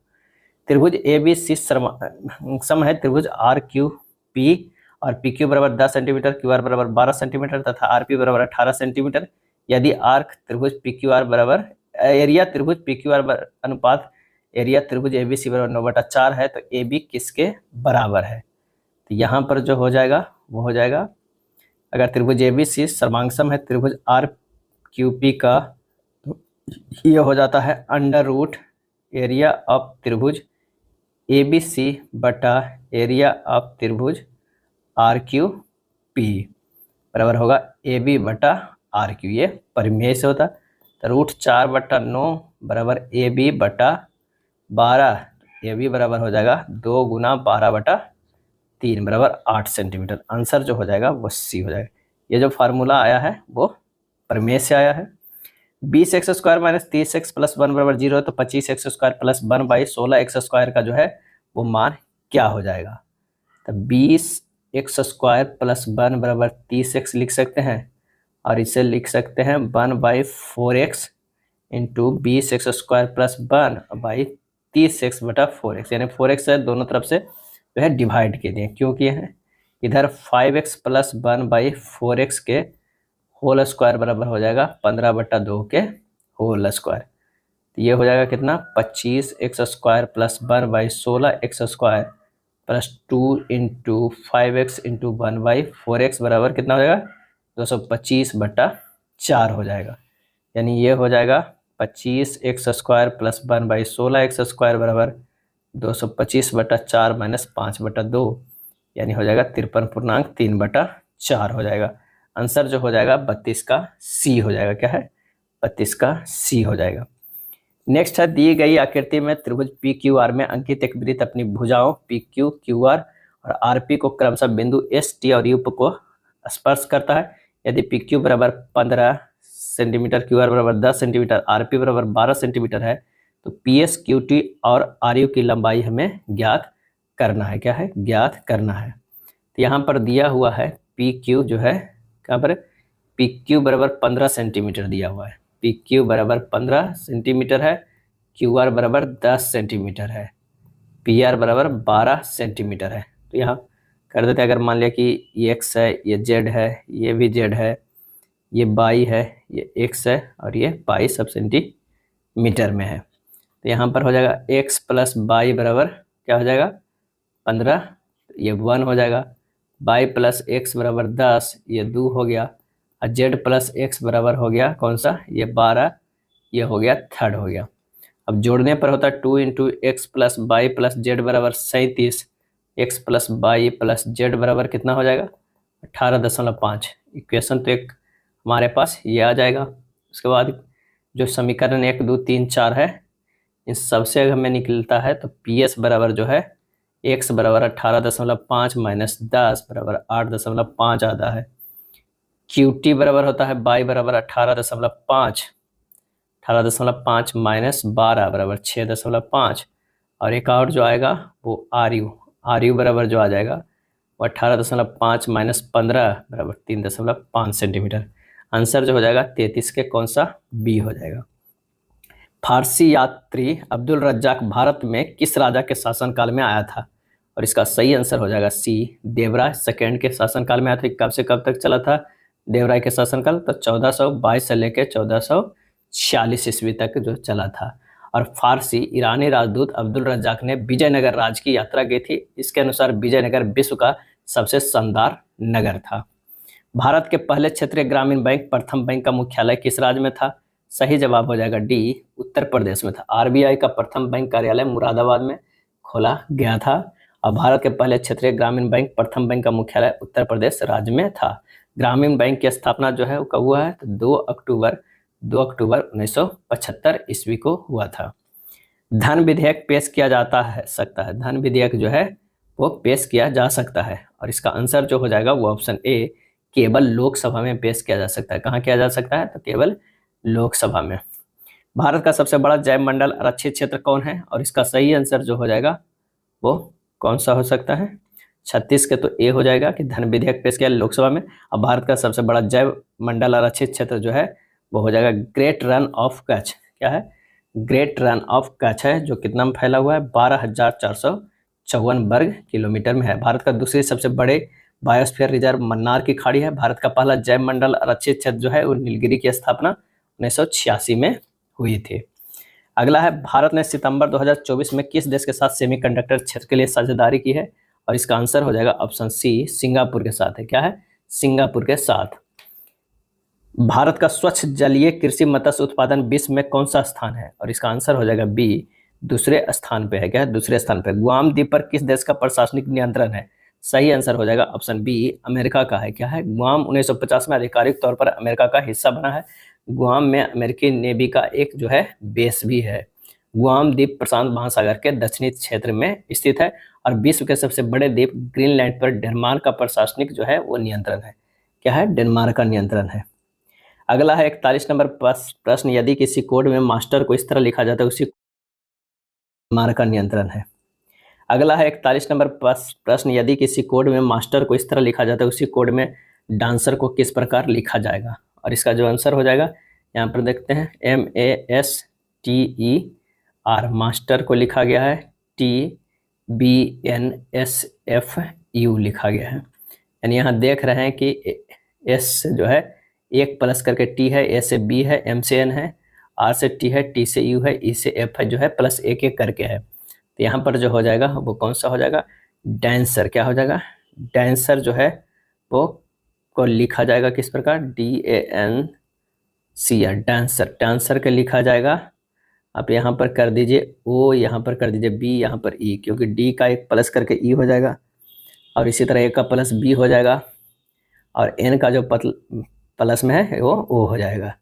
त्रिभुज ए बी सी सम है त्रिभुज आर क्यू पी और पी क्यू बराबर 10 सेंटीमीटर, क्यू आर बराबर 12 सेंटीमीटर तथा आर पी बराबर 18 सेंटीमीटर। यदि आर्क त्रिभुज पी क्यू आर बराबर एरिया त्रिभुज पी क्यू आर अनुपात एरिया त्रिभुज ए बी सी बराबर 9/4 है तो ए बी किसके बराबर है। तो यहाँ पर जो हो जाएगा वो हो जाएगा, अगर त्रिभुज ए बी सी सर्वांगसम है त्रिभुज आर क्यू पी का, तो ये हो जाता है अंडर रूट एरिया ऑफ त्रिभुज ए बी सी बटा एरिया ऑफ त्रिभुज आर क्यू पी बराबर होगा ए बी बटा आर क्यू, ये परिमेय से होता है। तो √4/9 बराबर ए बी बटा 12, ए बी बराबर हो जाएगा 2 गुना 12/3 3 बराबर 8 सेंटीमीटर। आंसर जो हो जाएगा वो सी हो जाएगा। ये जो फार्मूला आया है वो प्रमेय से आया है। 20x² माइनस 30x प्लस 1 बराबर 0 है, तो 25x² प्लस 1/16x² का जो है वो मान क्या हो जाएगा। तो 20x² प्लस 1 बराबर 30x लिख सकते हैं, और इसे लिख सकते हैं 1/4x into 20x² plus 1/30x बटा 4x, यानी 4x है दोनों तरफ से जो है डिवाइड किए दिए। क्यों किए हैं, इधर 5x प्लस 1/4x के होल स्क्वायर बराबर हो जाएगा 15/2 के होल स्क्वायर। तो ये हो जाएगा कितना, 25x² plus 1/16x² plus 2 into 5x into 1/4x बराबर कितना हो जाएगा, 225/4 हो जाएगा। यानी ये हो जाएगा 25x² प्लस 1/16x² बराबर 225/4 माइनस 5/2, यानी हो जाएगा 53.3/4 हो जाएगा। आंसर जो हो जाएगा 32 का सी हो जाएगा। क्या है, 32 का सी हो जाएगा। नेक्स्ट है, दी गई आकृति में त्रिभुज पी क्यू आर में अंकित एक वृत्त अपनी भुजाओं पी क्यू क्यू आर और आर पी को क्रमशः बिंदु एस टी और यू को स्पर्श करता है। यदि पी क्यू बराबर 15 सेंटीमीटर, क्यू आर बराबर 10 सेंटीमीटर, आर पी बराबर 12 सेंटीमीटर है, तो पी एस क्यू टी और आर यू की लंबाई हमें ज्ञात करना है। क्या है, ज्ञात करना है। तो यहाँ पर दिया हुआ है पी क्यू जो है, कहाँ पर, पी क्यू बराबर 15 सेंटीमीटर दिया हुआ है। पी क्यू बराबर 15 सेंटीमीटर है, क्यू आर बराबर 10 सेंटीमीटर है, पी आर बराबर 12 सेंटीमीटर है। तो यहाँ कर देते हैं, अगर मान लिया कि ये एक्स है, ये जेड है, ये भी जेड है, ये बाई है, ये एक्स है और ये बाई सब सेंटीमीटर में है। तो यहाँ पर हो जाएगा एक्स प्लस बाई बराबर क्या हो जाएगा, 15, ये 1 हो जाएगा। बाई प्लस एक्स बराबर 10, ये 2 हो गया। और जेड प्लस एक्स बराबर हो गया कौन सा, ये 12, ये हो गया 3 हो गया। अब जोड़ने पर होता है 2 into x plus by plus Z बराबर 37, x plus by plus Z बराबर कितना हो जाएगा, 18.5। इक्वेशन तो एक हमारे पास ये आ जाएगा। उसके बाद जो समीकरण 1 2 3 4 है, इन सबसे हमें निकलता है तो पी एस बराबर जो है x बराबर 18.5 माइनस 10 बराबर 8.5 आता है। क्यू टी बराबर होता है बाई बराबर 18.5 माइनस 12 बराबर 6.5, और एक और जो आएगा वो आर यू बराबर जो आ जाएगा वो 18.5 माइनस 15 बराबर 3.5 सेंटीमीटर। आंसर जो हो जाएगा 33 के कौन सा, बी हो जाएगा। फारसी यात्री अब्दुल रज्जाक भारत में किस राजा के शासनकाल में आया था, और इसका सही आंसर हो जाएगा सी, देवराय सेकेंड के शासनकाल में आया था। कब से कब तक चला था देवराय के शासनकाल, तो 1422 से लेकर 1446 ईस्वी तक जो चला था। और फारसी ईरानी राजदूत अब्दुल रज्जाक ने विजयनगर राज्य की यात्रा की थी। इसके अनुसार विजयनगर विश्व का सबसे शानदार नगर था। भारत के पहले क्षेत्रीय ग्रामीण बैंक प्रथम बैंक का मुख्यालय किस राज्य में था, सही जवाब हो जाएगा डी, उत्तर प्रदेश में था। आरबीआई का प्रथम बैंक कार्यालय मुरादाबाद में खोला गया था। और भारत के पहले क्षेत्रीय ग्रामीण बैंक प्रथम बैंक का मुख्यालय उत्तर प्रदेश राज्य में था। ग्रामीण बैंक की स्थापना जो है वो कब हुआ है, तो 2 अक्टूबर 1975 ईस्वी को हुआ था। धन विधेयक पेश किया जाता है सकता है, धन विधेयक जो है वो पेश किया जा सकता है, और इसका आंसर जो हो जाएगा वो ऑप्शन ए, केवल लोकसभा में पेश किया जा सकता है। कहाँ किया जा सकता है, तो केवल लोकसभा में। भारत का सबसे बड़ा जैव मंडल आरक्षित क्षेत्र कौन है, और इसका सही आंसर जो हो जाएगा वो कौन सा हो सकता है, 36 के तो ए हो जाएगा कि धन विधेयक पेश किया लोकसभा में। अब भारत का सबसे बड़ा जैव मंडल आरक्षित क्षेत्र जो है वो हो जाएगा ग्रेट रन ऑफ कच्छ। क्या है, ग्रेट रन ऑफ कच्छ है, जो कितना में फैला हुआ है, 12,454 वर्ग किलोमीटर में है। भारत का दूसरी सबसे बड़े बायोस्फीयर रिजर्व मन्नार की खाड़ी है। भारत का पहला जैव मंडल आरक्षित क्षेत्र जो है वो नीलगिरी की स्थापना 1986 में हुई थी। अगला है, भारत ने सितंबर 2024 में किस देश के साथ सेमीकंडक्टर क्षेत्र के लिए साझेदारी की है, और इसका आंसर हो जाएगा ऑप्शन सी, सिंगापुर के साथ है। क्या है, सिंगापुर के साथ। भारत का स्वच्छ जलीय कृषि मत्स्य उत्पादन विश्व में कौन सा स्थान है, और इसका आंसर हो जाएगा बी, दूसरे स्थान पे है। क्या है, दूसरे स्थान पे। गुआम द्वीप पर किस देश का प्रशासनिक नियंत्रण है, सही आंसर हो जाएगा ऑप्शन बी, अमेरिका का है। क्या है, गुआम 1950 में आधिकारिक तौर पर अमेरिका का हिस्सा बना है। गुआम में अमेरिकी नेवी का एक जो है बेस भी है। गुआम द्वीप प्रशांत महासागर के दक्षिणी क्षेत्र में स्थित है और विश्व के सबसे बड़े द्वीप ग्रीनलैंड पर डेनमार्क का प्रशासनिक जो है वो नियंत्रण है। क्या है? डेनमार्क का नियंत्रण है। अगला है 41 नंबर प्रश्न, यदि किसी कोड में मास्टर को इस तरह लिखा जाता है उसी डेनमार्क का नियंत्रण है। अगला है 41 नंबर प्रश्न, यदि किसी कोड में मास्टर को इस तरह लिखा जाता है उसी कोड में डांसर को किस प्रकार लिखा जाएगा? और इसका जो आंसर हो जाएगा यहाँ पर देखते हैं, MASTER, मास्टर को लिखा गया है TBNSFU लिखा गया है। यानी यहाँ देख रहे हैं कि एस जो है एक प्लस करके टी है, ए से बी है, एम से एन है, आर से टी है, टी से यू है, ई से एफ है, जो है प्लस एक एक करके है। तो यहाँ पर जो हो जाएगा वो कौन सा हो जाएगा? डांसर। क्या हो जाएगा? डांसर जो है वो को लिखा जाएगा किस प्रकार? DANCR, dancer. डांसर के लिखा जाएगा, आप यहाँ पर कर दीजिए ओ, यहाँ पर कर दीजिए बी, यहाँ पर ई, क्योंकि डी का एक प्लस करके ई हो जाएगा और इसी तरह ए का प्लस बी हो जाएगा और एन का जो प्लस में है वो ओ हो जाएगा।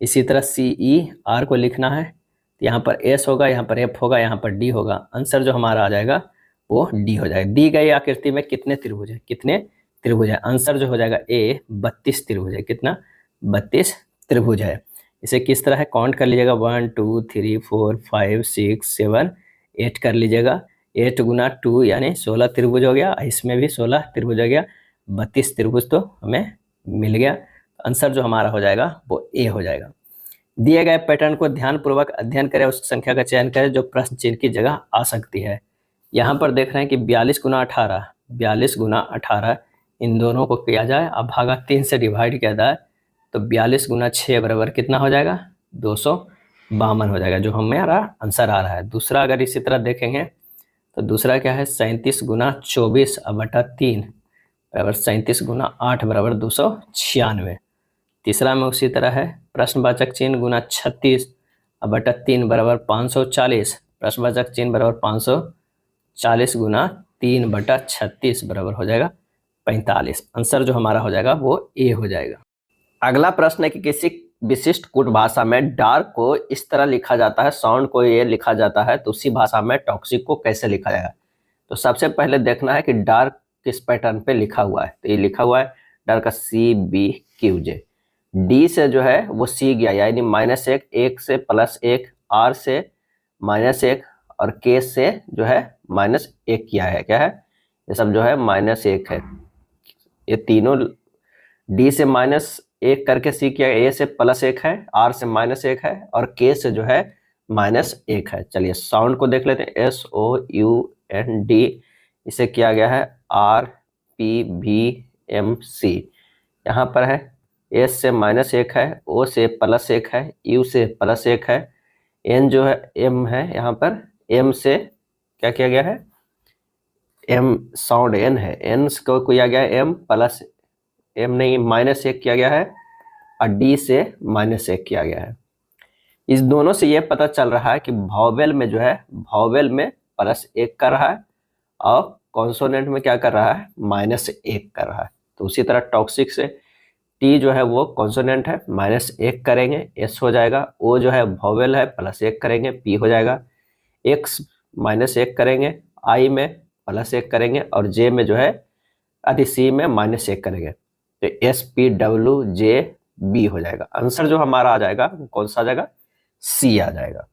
इसी तरह CER को लिखना है, यहाँ पर एस होगा, यहाँ पर एफ होगा, यहाँ पर डी होगा। आंसर जो हमारा आ जाएगा वो डी हो जाएगा। दी गई आकृति में कितने त्रिभुज है? कितने त्रिभुज है? आंसर जो हो जाएगा ए 32 त्रिभुज है। कितना? 32 त्रिभुज है। इसे किस तरह है? काउंट कर लीजिएगा, 1 2 3 4 5 6 7 8 कर लीजिएगा। 8 गुना 2 यानी 16 त्रिभुज हो गया। इसमें भी 16 त्रिभुज हो गया, 32 त्रिभुज तो हमें मिल गया। आंसर जो हमारा हो जाएगा वो ए हो जाएगा। दिए गए पैटर्न को ध्यानपूर्वक अध्ययन करें, उस संख्या का चयन करें जो प्रश्न चिन्ह की जगह आ सकती है। यहाँ पर देख रहे हैं कि 42 गुना 18, 42 गुना 18 इन दोनों को किया जाए, अब भागा 3 से डिवाइड किया जाए तो 42 गुना 6 बराबर कितना हो जाएगा? 252 हो जाएगा, जो हमारा आंसर आ रहा है। दूसरा अगर इसी तरह देखेंगे तो दूसरा क्या है? 37 गुना 24 बटा 3 बराबर 37 गुना 8 बराबर 296। तीसरा में उसी तरह है, प्रश्नवाचक चिन्ह गुना 36 बटा 3 बराबर 540, प्रश्नवाचक चिन्ह बराबर 540 गुना 3 बटा 36 बराबर हो जाएगा 45। आंसर जो हमारा हो जाएगा वो ए हो जाएगा। अगला प्रश्न है कि किसी विशिष्ट कूट भाषा में डार्क को इस तरह लिखा जाता है, साउंड को ये लिखा जाता है, तो उसी भाषा में टॉक्सिक को कैसे लिखा जाएगा? तो सबसे पहले देखना है कि डार्क किस पैटर्न पे लिखा हुआ है। तो ये लिखा हुआ है डार्क का CBQJ। डी से जो है वो सी गया, यानी -1, 1 से +1, आर से -1 और के से जो है -1 किया है। क्या है? ये सब जो है -1 है। ये तीनों डी से -1 करके सी किया, ए से +1 है, आर से -1 है और के से जो है -1 है। चलिए साउंड को देख लेते हैं, SOUND, इसे किया गया है RPVMC। यहाँ पर है एस से -1 है, ओ से +1 है, यू से +1 है, एन जो है एम है, यहाँ पर एम से क्या किया गया है? एम साउंड एन है, एन को किया गया है एम प्लस एम नहीं -1 किया गया है और डी से -1 किया गया है। इस दोनों से ये पता चल रहा है कि वॉवेल में जो है वॉवेल में +1 कर रहा है और कॉन्सोनेंट में क्या कर रहा है? -1 कर रहा है। तो उसी तरह टॉक्सिक से टी जो है वो कॉन्सोनेंट है, -1 करेंगे, एस हो जाएगा। ओ जो है वॉवेल है, +1 करेंगे, पी हो जाएगा। एक्स -1 करेंगे, आई में +1 करेंगे और जे में जो है सी में -1 करेंगे, तो SPWJB हो जाएगा। आंसर जो हमारा आ जाएगा कौन सा आ जाएगा? सी आ जाएगा।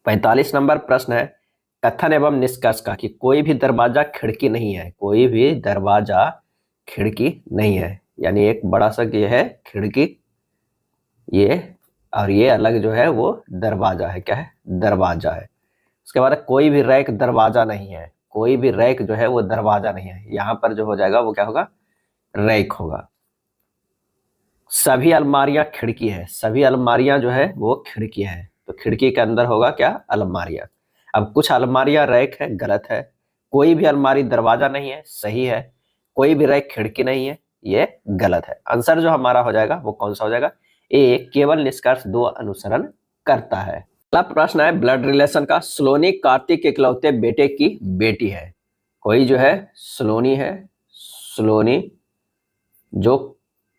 45 नंबर प्रश्न है, कथन एवं निष्कर्ष का कि कोई भी दरवाजा खिड़की नहीं है। कोई भी दरवाजा खिड़की नहीं है, यानी एक बड़ा सा ये है खिड़की, ये और ये अलग जो है वो दरवाजा है। क्या है? दरवाजा है। उसके बाद कोई भी रैक दरवाजा नहीं है। कोई भी रैक जो है वो दरवाजा नहीं है। यहाँ पर जो हो जाएगा वो क्या होगा? रैक होगा। सभी अलमारियां खिड़की है। सभी अलमारियां जो है वो खिड़की है, तो खिड़की के अंदर होगा क्या? अलमारियां। अब कुछ अलमारियां रैक है, गलत है। कोई भी अलमारी दरवाजा नहीं है, सही है। कोई भी रैक खिड़की नहीं है, ये गलत है। आंसर जो हमारा हो जाएगा वो कौन सा हो जाएगा? ए, केवल निष्कर्ष 2 अनुसरण करता है। अगला प्रश्न है ब्लड रिलेशन का। सलोनी कार्तिक के इकलौते बेटे की बेटी है। कोई जो है सलोनी है, सलोनी जो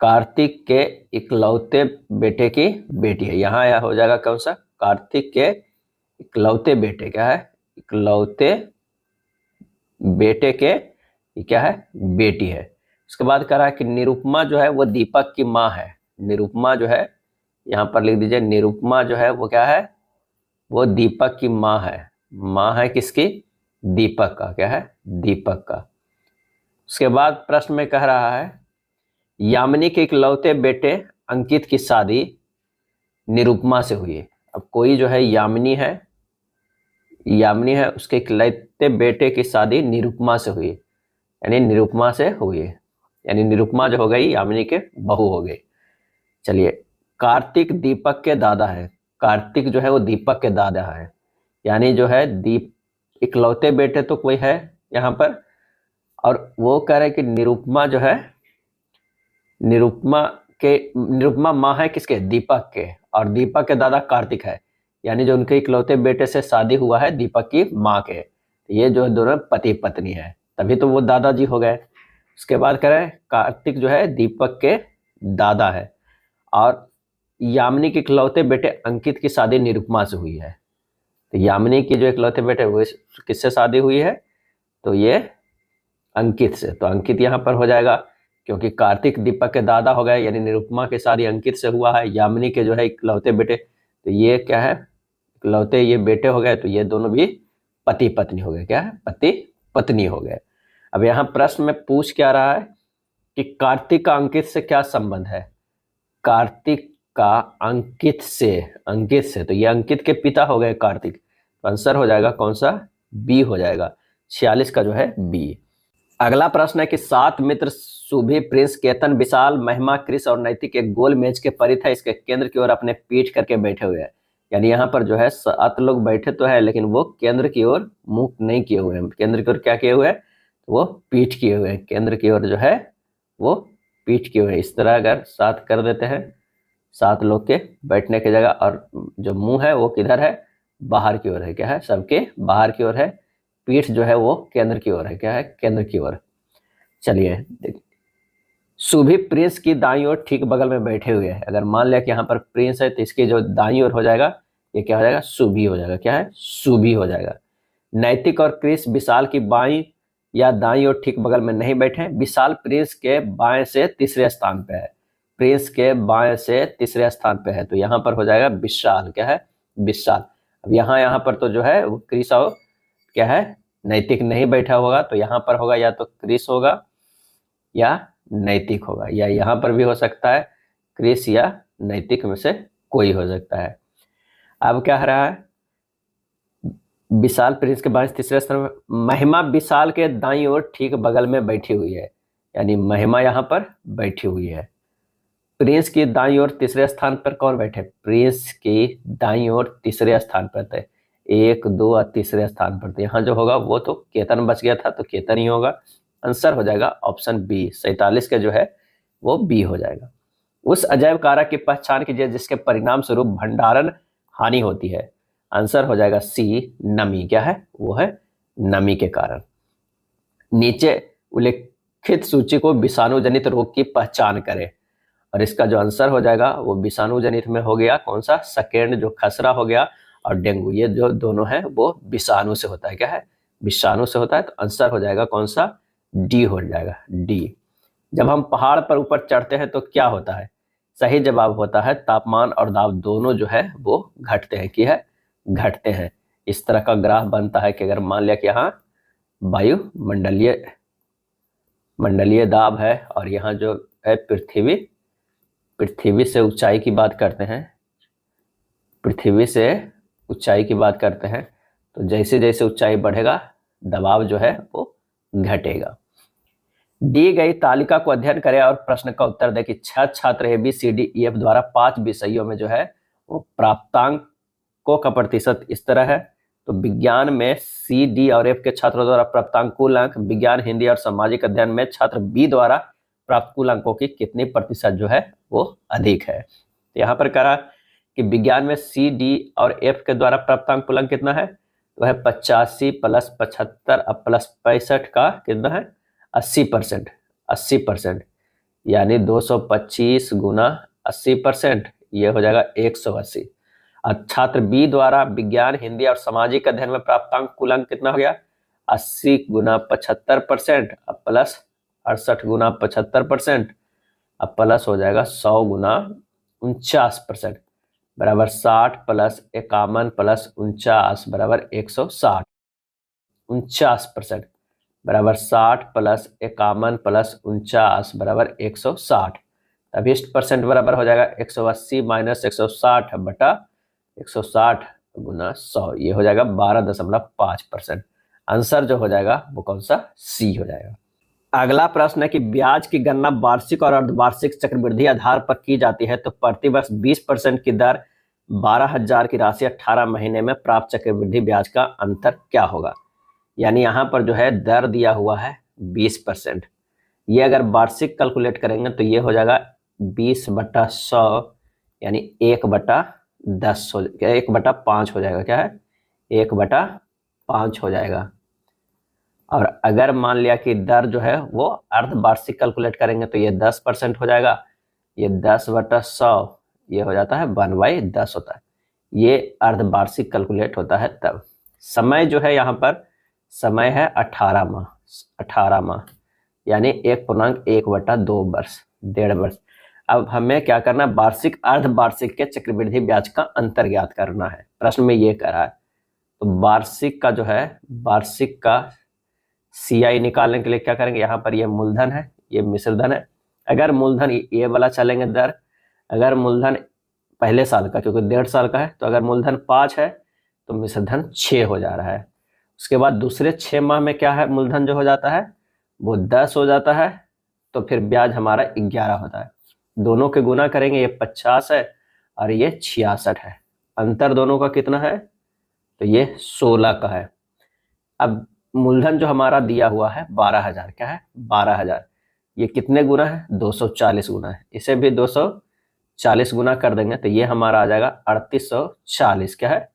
कार्तिक के इकलौते बेटे की बेटी है। यहाँ यह हो जाएगा कौन सा? कार्तिक के इकलौते बेटे, क्या है, इकलौते बेटे के ये क्या है, बेटी है। उसके बाद कह रहा है कि निरुपमा जो है वो दीपक की माँ है। निरुपमा जो है, यहाँ पर लिख दीजिए, निरुपमा जो है वो क्या है, वो दीपक की माँ है। माँ है किसकी, दीपक का, क्या है, दीपक का। उसके बाद प्रश्न में कह रहा है यामिनी के इकलौते बेटे अंकित की शादी निरुपमा से हुई है। अब कोई जो है यामिनी है, यामिनी है, उसके इकलौते बेटे की शादी निरुपमा से हुई, यानी निरुपमा से हुई है, यानी निरुपमा जो हो गई यामिनी के बहू हो गई। चलिए, कार्तिक दीपक के दादा है। कार्तिक जो है वो दीपक के दादा है, यानी जो है इकलौते बेटे तो कोई है यहाँ पर, और वो कह रहे हैं कि निरुपमा जो है, निरुपमा माँ है किसके, दीपक के, और दीपक के दादा कार्तिक है, यानी जो उनके इकलौते बेटे से शादी हुआ है दीपक की माँ के, तो ये जो दोनों पति पत्नी है, तभी तो वो दादाजी हो गए। उसके बाद कह रहे हैं कार्तिक जो है दीपक के दादा है, और यामिनी के इकलौते बेटे अंकित की शादी निरुपमा से हुई है। तो यामिनी की जो इकलौते बेटे वो किससे शादी हुई है, तो ये अंकित से। तो अंकित यहाँ पर हो जाएगा, क्योंकि कार्तिक दीपक के दादा हो गए, यानी निरुपमा की शादी अंकित से हुआ है। यामिनी के जो है इकलौते बेटे, तो ये क्या है, इकलौते ये बेटे हो गए, तो ये दोनों भी पति पत्नी हो गए, क्या है, पति पत्नी हो गए। अब यहाँ प्रश्न में पूछ क्या रहा है कि कार्तिक का अंकित से क्या संबंध है। कार्तिक का अंकित से, तो ये अंकित के पिता हो गए कार्तिक, तो आंसर हो जाएगा कौन सा, बी हो जाएगा, 46 का जो है बी। अगला प्रश्न है कि 7 मित्र सुभी, प्रिंस, केतन, विशाल, महिमा, क्रिस और नैतिक एक गोल मेज के परिध है, इसके केंद्र की ओर अपने पीठ करके बैठे हुए हैं। यानी यहाँ पर जो है 7 लोग बैठे तो है, लेकिन वो केंद्र की ओर मुख नहीं किए हुए हैं। केंद्र की ओर क्या किए हुए हैं, वो पीठ किए हुए हैं, केंद्र की ओर जो है वो पीठ किए हुए हैं। इस तरह अगर 7 कर देते हैं, 7 लोग के बैठने की जगह, और जो मुंह है वो किधर है, बाहर की ओर है, क्या है, सबके बाहर की ओर है। पीठ जो है वो केंद्र की ओर है, क्या है, केंद्र की ओर। चलिए, सुभी प्रिंस की दाईं ओर ठीक बगल में बैठे हुए हैं। अगर मान लिया कि यहाँ पर प्रिंस है, तो इसकी जो दाईं ओर हो जाएगा ये क्या हो जाएगा, सुभी हो जाएगा, क्या है, सुभी हो जाएगा। नैतिक और क्रिस विशाल की बाईं या दाईं ओर ठीक बगल में नहीं बैठे। विशाल प्रिंस के बाएं से तीसरे स्थान पे है, प्रिंस के बाएं से तीसरे स्थान पे है, तो यहाँ पर हो जाएगा विशाल, क्या है, विशाल। अब यहाँ पर तो जो है वो क्रिस और क्या है, नैतिक नहीं बैठा होगा, तो यहाँ पर होगा या तो क्रिस होगा या नैतिक होगा, या यहाँ पर भी हो सकता है क्रिस या नैतिक में से कोई हो सकता है। अब क्या हो रहा है, विशाल प्रिंस के बाद तीसरे स्थान में, महिमा विशाल के दाईं ओर ठीक बगल में बैठी हुई है, यानी महिमा यहाँ पर बैठी हुई है। प्रिंस की दाईं ओर तीसरे स्थान पर कौन बैठे, प्रिंस की दाईं ओर तीसरे स्थान पर थे, 1 2 और तीसरे स्थान पर। यहाँ जो होगा वो तो केतन बच गया था, तो केतन ही होगा। आंसर हो जाएगा ऑप्शन बी, 47 का जो है वो बी हो जाएगा। उस अजैव कारक की पहचान कीजिए जिसके परिणाम स्वरूप भंडारण हानि होती है। आंसर हो जाएगा सी, नमी, क्या है, वो है नमी के कारण। नीचे उल्लेखित सूची को विषाणु जनित रोग की पहचान करें, और इसका जो आंसर हो जाएगा वो विषाणु जनित में हो गया कौन सा, सेकेंड, जो खसरा हो गया और डेंगू, ये जो दोनों है वो विषाणु से होता है, क्या है, विषाणु से होता है। तो आंसर हो जाएगा कौन सा, डी हो जाएगा, डी। जब हम पहाड़ पर ऊपर चढ़ते हैं तो क्या होता है, सही जवाब होता है तापमान और दाब दोनों जो है वो घटते हैं, कि है, घटते हैं। इस तरह का ग्राफ बनता है कि अगर मान लिया कि यहाँ वायु मंडलीय दाब है, और यहाँ जो है पृथ्वी से ऊंचाई की बात करते हैं, पृथ्वी से ऊंचाई की बात करते हैं, तो जैसे जैसे ऊंचाई बढ़ेगा दबाव जो है वो घटेगा। दी गई तालिका को अध्ययन करें और प्रश्न का उत्तर दें कि 6 छात्र ABCDEF द्वारा 5 विषयों में जो है वो प्राप्तांकों का प्रतिशत इस तरह है। तो विज्ञान में C, D और F के छात्रों द्वारा प्राप्तांक कुल अंक, विज्ञान, हिंदी और सामाजिक अध्ययन में छात्र B द्वारा प्राप्त कुल अंकों की कितनी प्रतिशत जो है वो अधिक है। तो यहाँ पर कहा कि विज्ञान में C, D और F के द्वारा प्राप्तांक कुल अंक कितना है, तो है 85 प्लस 75 और प्लस 65 का कितना है, 80%, 80%, यानी 225 गुना 80%, ये हो जाएगा 180। छात्र बी द्वारा विज्ञान, हिंदी और सामाजिक अध्ययन में प्राप्त अंक कुल अंक कितना हो गया? 80 गुना 75% अब प्लस 68 गुना 75% अब प्लस हो जाएगा 100 गुना 49% बराबर 60 प्लस 51 प्लस 49 बराबर 160। 49% बराबर 60 प्लस 51 प्लस 49 बराबर 160। अब इस परसेंट बराबर हो जाएगा 180 माइनस 160 बटा 160 गुना 100, ये हो जाएगा 12.5%। आंसर जो हो जाएगा वो कौन सा? सी हो जाएगा। अगला प्रश्न है कि ब्याज की गणना वार्षिक और अर्धवार्षिक चक्रवृद्धि आधार पर की जाती है तो प्रतिवर्ष 20% की दर 12,000 की राशि 18 महीने में प्राप्त चक्रवृद्धि ब्याज का अंतर क्या होगा? यानी यहाँ पर जो है दर दिया हुआ है 20%। ये अगर वार्षिक कैलकुलेट करेंगे तो ये हो जाएगा 20/100 यानी 1/10 हो, 1/5 हो जाएगा। क्या है? 1/5 हो जाएगा। और अगर मान लिया कि दर जो है वो अर्धवार्षिक कैलकुलेट करेंगे तो ये 10% हो जाएगा। ये 10/100 ये हो जाता है 1/10 होता है। ये अर्धवार्षिक कैलकुलेट होता है तब। समय जो है यहाँ पर समय है 18 माह, 18 माह यानी 1.1/2 वर्ष, 1.5 वर्ष। अब हमें क्या करना है? वार्षिक अर्धवार्षिक के चक्रवृद्धि ब्याज का अंतर ज्ञात करना है। प्रश्न में ये कह रहा है तो वार्षिक का जो है वार्षिक का CI निकालने के लिए क्या करेंगे? यहाँ पर ये मूलधन है, ये मिश्र धन है। अगर मूलधन ये वाला चलेंगे दर, अगर मूलधन पहले साल का क्योंकि 1.5 साल का है तो अगर मूलधन 5 है तो मिश्र धन 6 हो जा रहा है। उसके बाद दूसरे 6 माह में क्या है? मूलधन जो हो जाता है वो 10 हो जाता है तो फिर ब्याज हमारा 11 होता है। दोनों के गुना करेंगे, ये 50 है और ये 66 है। अंतर दोनों का कितना है? तो ये 16 का है। अब मूलधन जो हमारा दिया हुआ है 12,000, क्या है? 12,000। ये कितने गुना है? 240 गुना है। इसे भी 240 गुना कर देंगे तो ये हमारा आ जाएगा 3840। क्या है?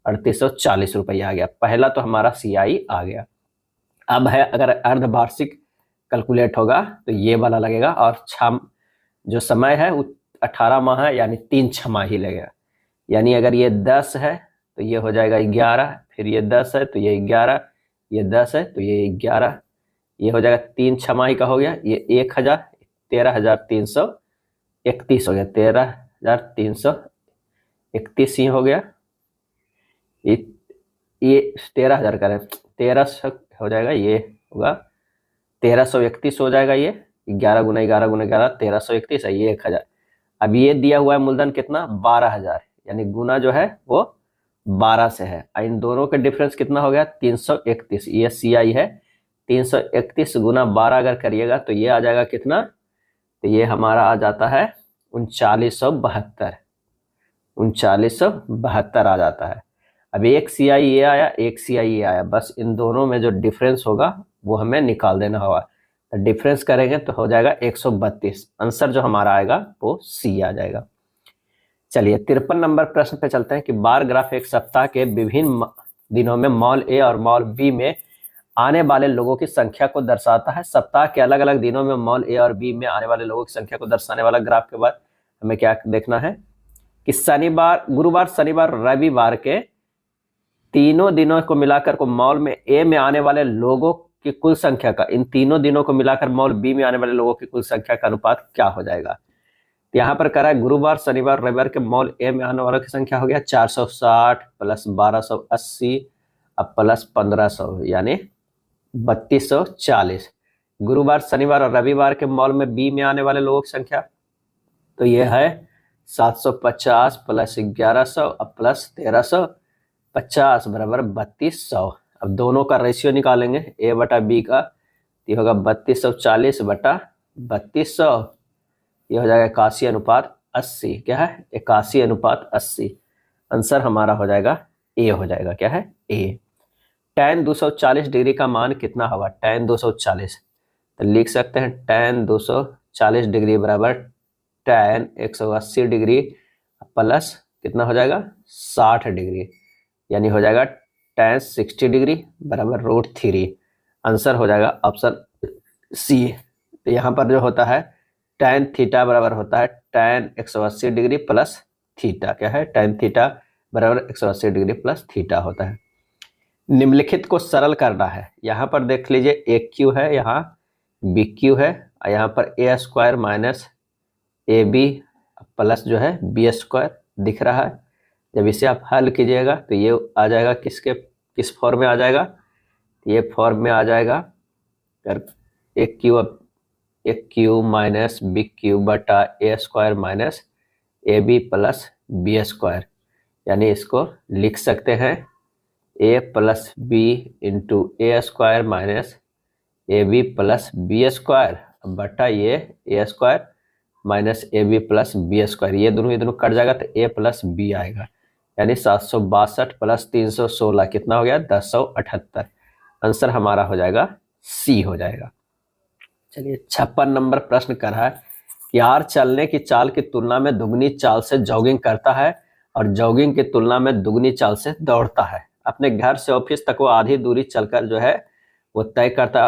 3840 रुपया आ गया। पहला तो हमारा CI आ गया। अब है अगर अर्धवार्षिक कैलकुलेट होगा तो ये वाला लगेगा और जो समय है वो 18 माह है यानी 3 छमाही लगेगा। यानी अगर ये 10 है तो ये हो जाएगा 11, फिर ये 10 है तो ये 11, ये 10 है तो ये 11, ये हो जाएगा 3 छमाही का हो गया। ये 1000, 13,331 हो गया, 13,331 ही हो गया। ये 13,000 करें 1300 हो जाएगा, ये होगा 1331 हो जाएगा। ये 11 गुना 11 गुना 11 1331 है, ये 1000। अब ये दिया हुआ है मूलधन कितना? 12,000 यानी गुना जो है वो 12 से है। इन दोनों के डिफरेंस कितना हो गया? 331। ये CI है। 331 गुना 12 अगर करिएगा तो ये आ जाएगा कितना? तो ये हमारा आ जाता है 3972। 3972 आ जाता है। अब एक CI ये आया, एक CI ये आया, बस इन दोनों में जो डिफरेंस होगा वो हमें निकाल देना होगा। तो डिफरेंस करेंगे तो हो जाएगा 132। आंसर जो हमारा आएगा वो C आ जाएगा। चलिए 53 नंबर प्रश्न पे चलते हैं कि बार ग्राफ एक सप्ताह के विभिन्न दिनों में मॉल A और मॉल B में आने वाले लोगों की संख्या को दर्शाता है। सप्ताह के अलग अलग दिनों में मॉल A और B में आने वाले लोगों की संख्या को दर्शाने वाला ग्राफ के बाद हमें क्या देखना है कि शनिवार, गुरुवार, शनिवार, रविवार के तीनों दिनों को मिलाकर को मॉल में A में आने वाले लोगों की कुल संख्या का इन तीनों दिनों को मिलाकर मॉल B में आने वाले लोगों की कुल संख्या का अनुपात क्या हो जाएगा? तो यहाँ पर कह रहा है गुरुवार, शनिवार, रविवार के मॉल A में आने वालों की संख्या हो गया 460 प्लस 1280 अब प्लस 1500 यानी 3240। गुरुवार, शनिवार और रविवार के मॉल में B में आने वाले लोगों की संख्या तो ये है 750 प्लस 1100 अब प्लस 1350 बराबर 3200। अब दोनों का रेशियो निकालेंगे A बटा B का, ये होगा 3240 बटा 3200, ये हो जाएगा 81/80। क्या है? 81/80। आंसर हमारा हो जाएगा A हो जाएगा। क्या है? A। tan 240 डिग्री का मान कितना होगा? tan 240 तो लिख सकते हैं tan 240 डिग्री बराबर tan 180 डिग्री प्लस कितना हो जाएगा? 60 डिग्री यानी हो जाएगा tan 60 डिग्री बराबर √3। आंसर हो जाएगा ऑप्शन C। तो यहाँ पर जो होता है tan थीटा बराबर होता है tan 180 डिग्री प्लस थीटा। क्या है? tan थीटा बराबर 180 डिग्री प्लस थीटा होता है। निम्नलिखित को सरल करना है। यहाँ पर देख लीजिए एक क्यू है, यहाँ बी क्यू है, और यहाँ पर A square minus A B plus जो है बी स्क्वायर दिख रहा है। जब इसे आप हल कीजिएगा तो ये आ जाएगा किस फॉर्म में आ जाएगा, ये फॉर्म में आ जाएगा एक क्यू माइनस बी क्यू बटा A square minus A B plus B square, यानी इसको लिख सकते हैं A plus B into A square minus A B plus B square बटा ये A square minus A B plus B square. ये दोनों कट जाएगा तो ए प्लस बी आएगा, यानी 762 प्लस 316 कितना हो गया 1078। आंसर हमारा हो जाएगा सी हो जाएगा। चलिए 56 नंबर प्रश्न कर रहा है कि आर चलने की चाल की तुलना में दुगनी चाल से जॉगिंग करता है और जॉगिंग की तुलना में दुगनी चाल से दौड़ता है। अपने घर से ऑफिस तक वो आधी दूरी चलकर जो है वो तय करता,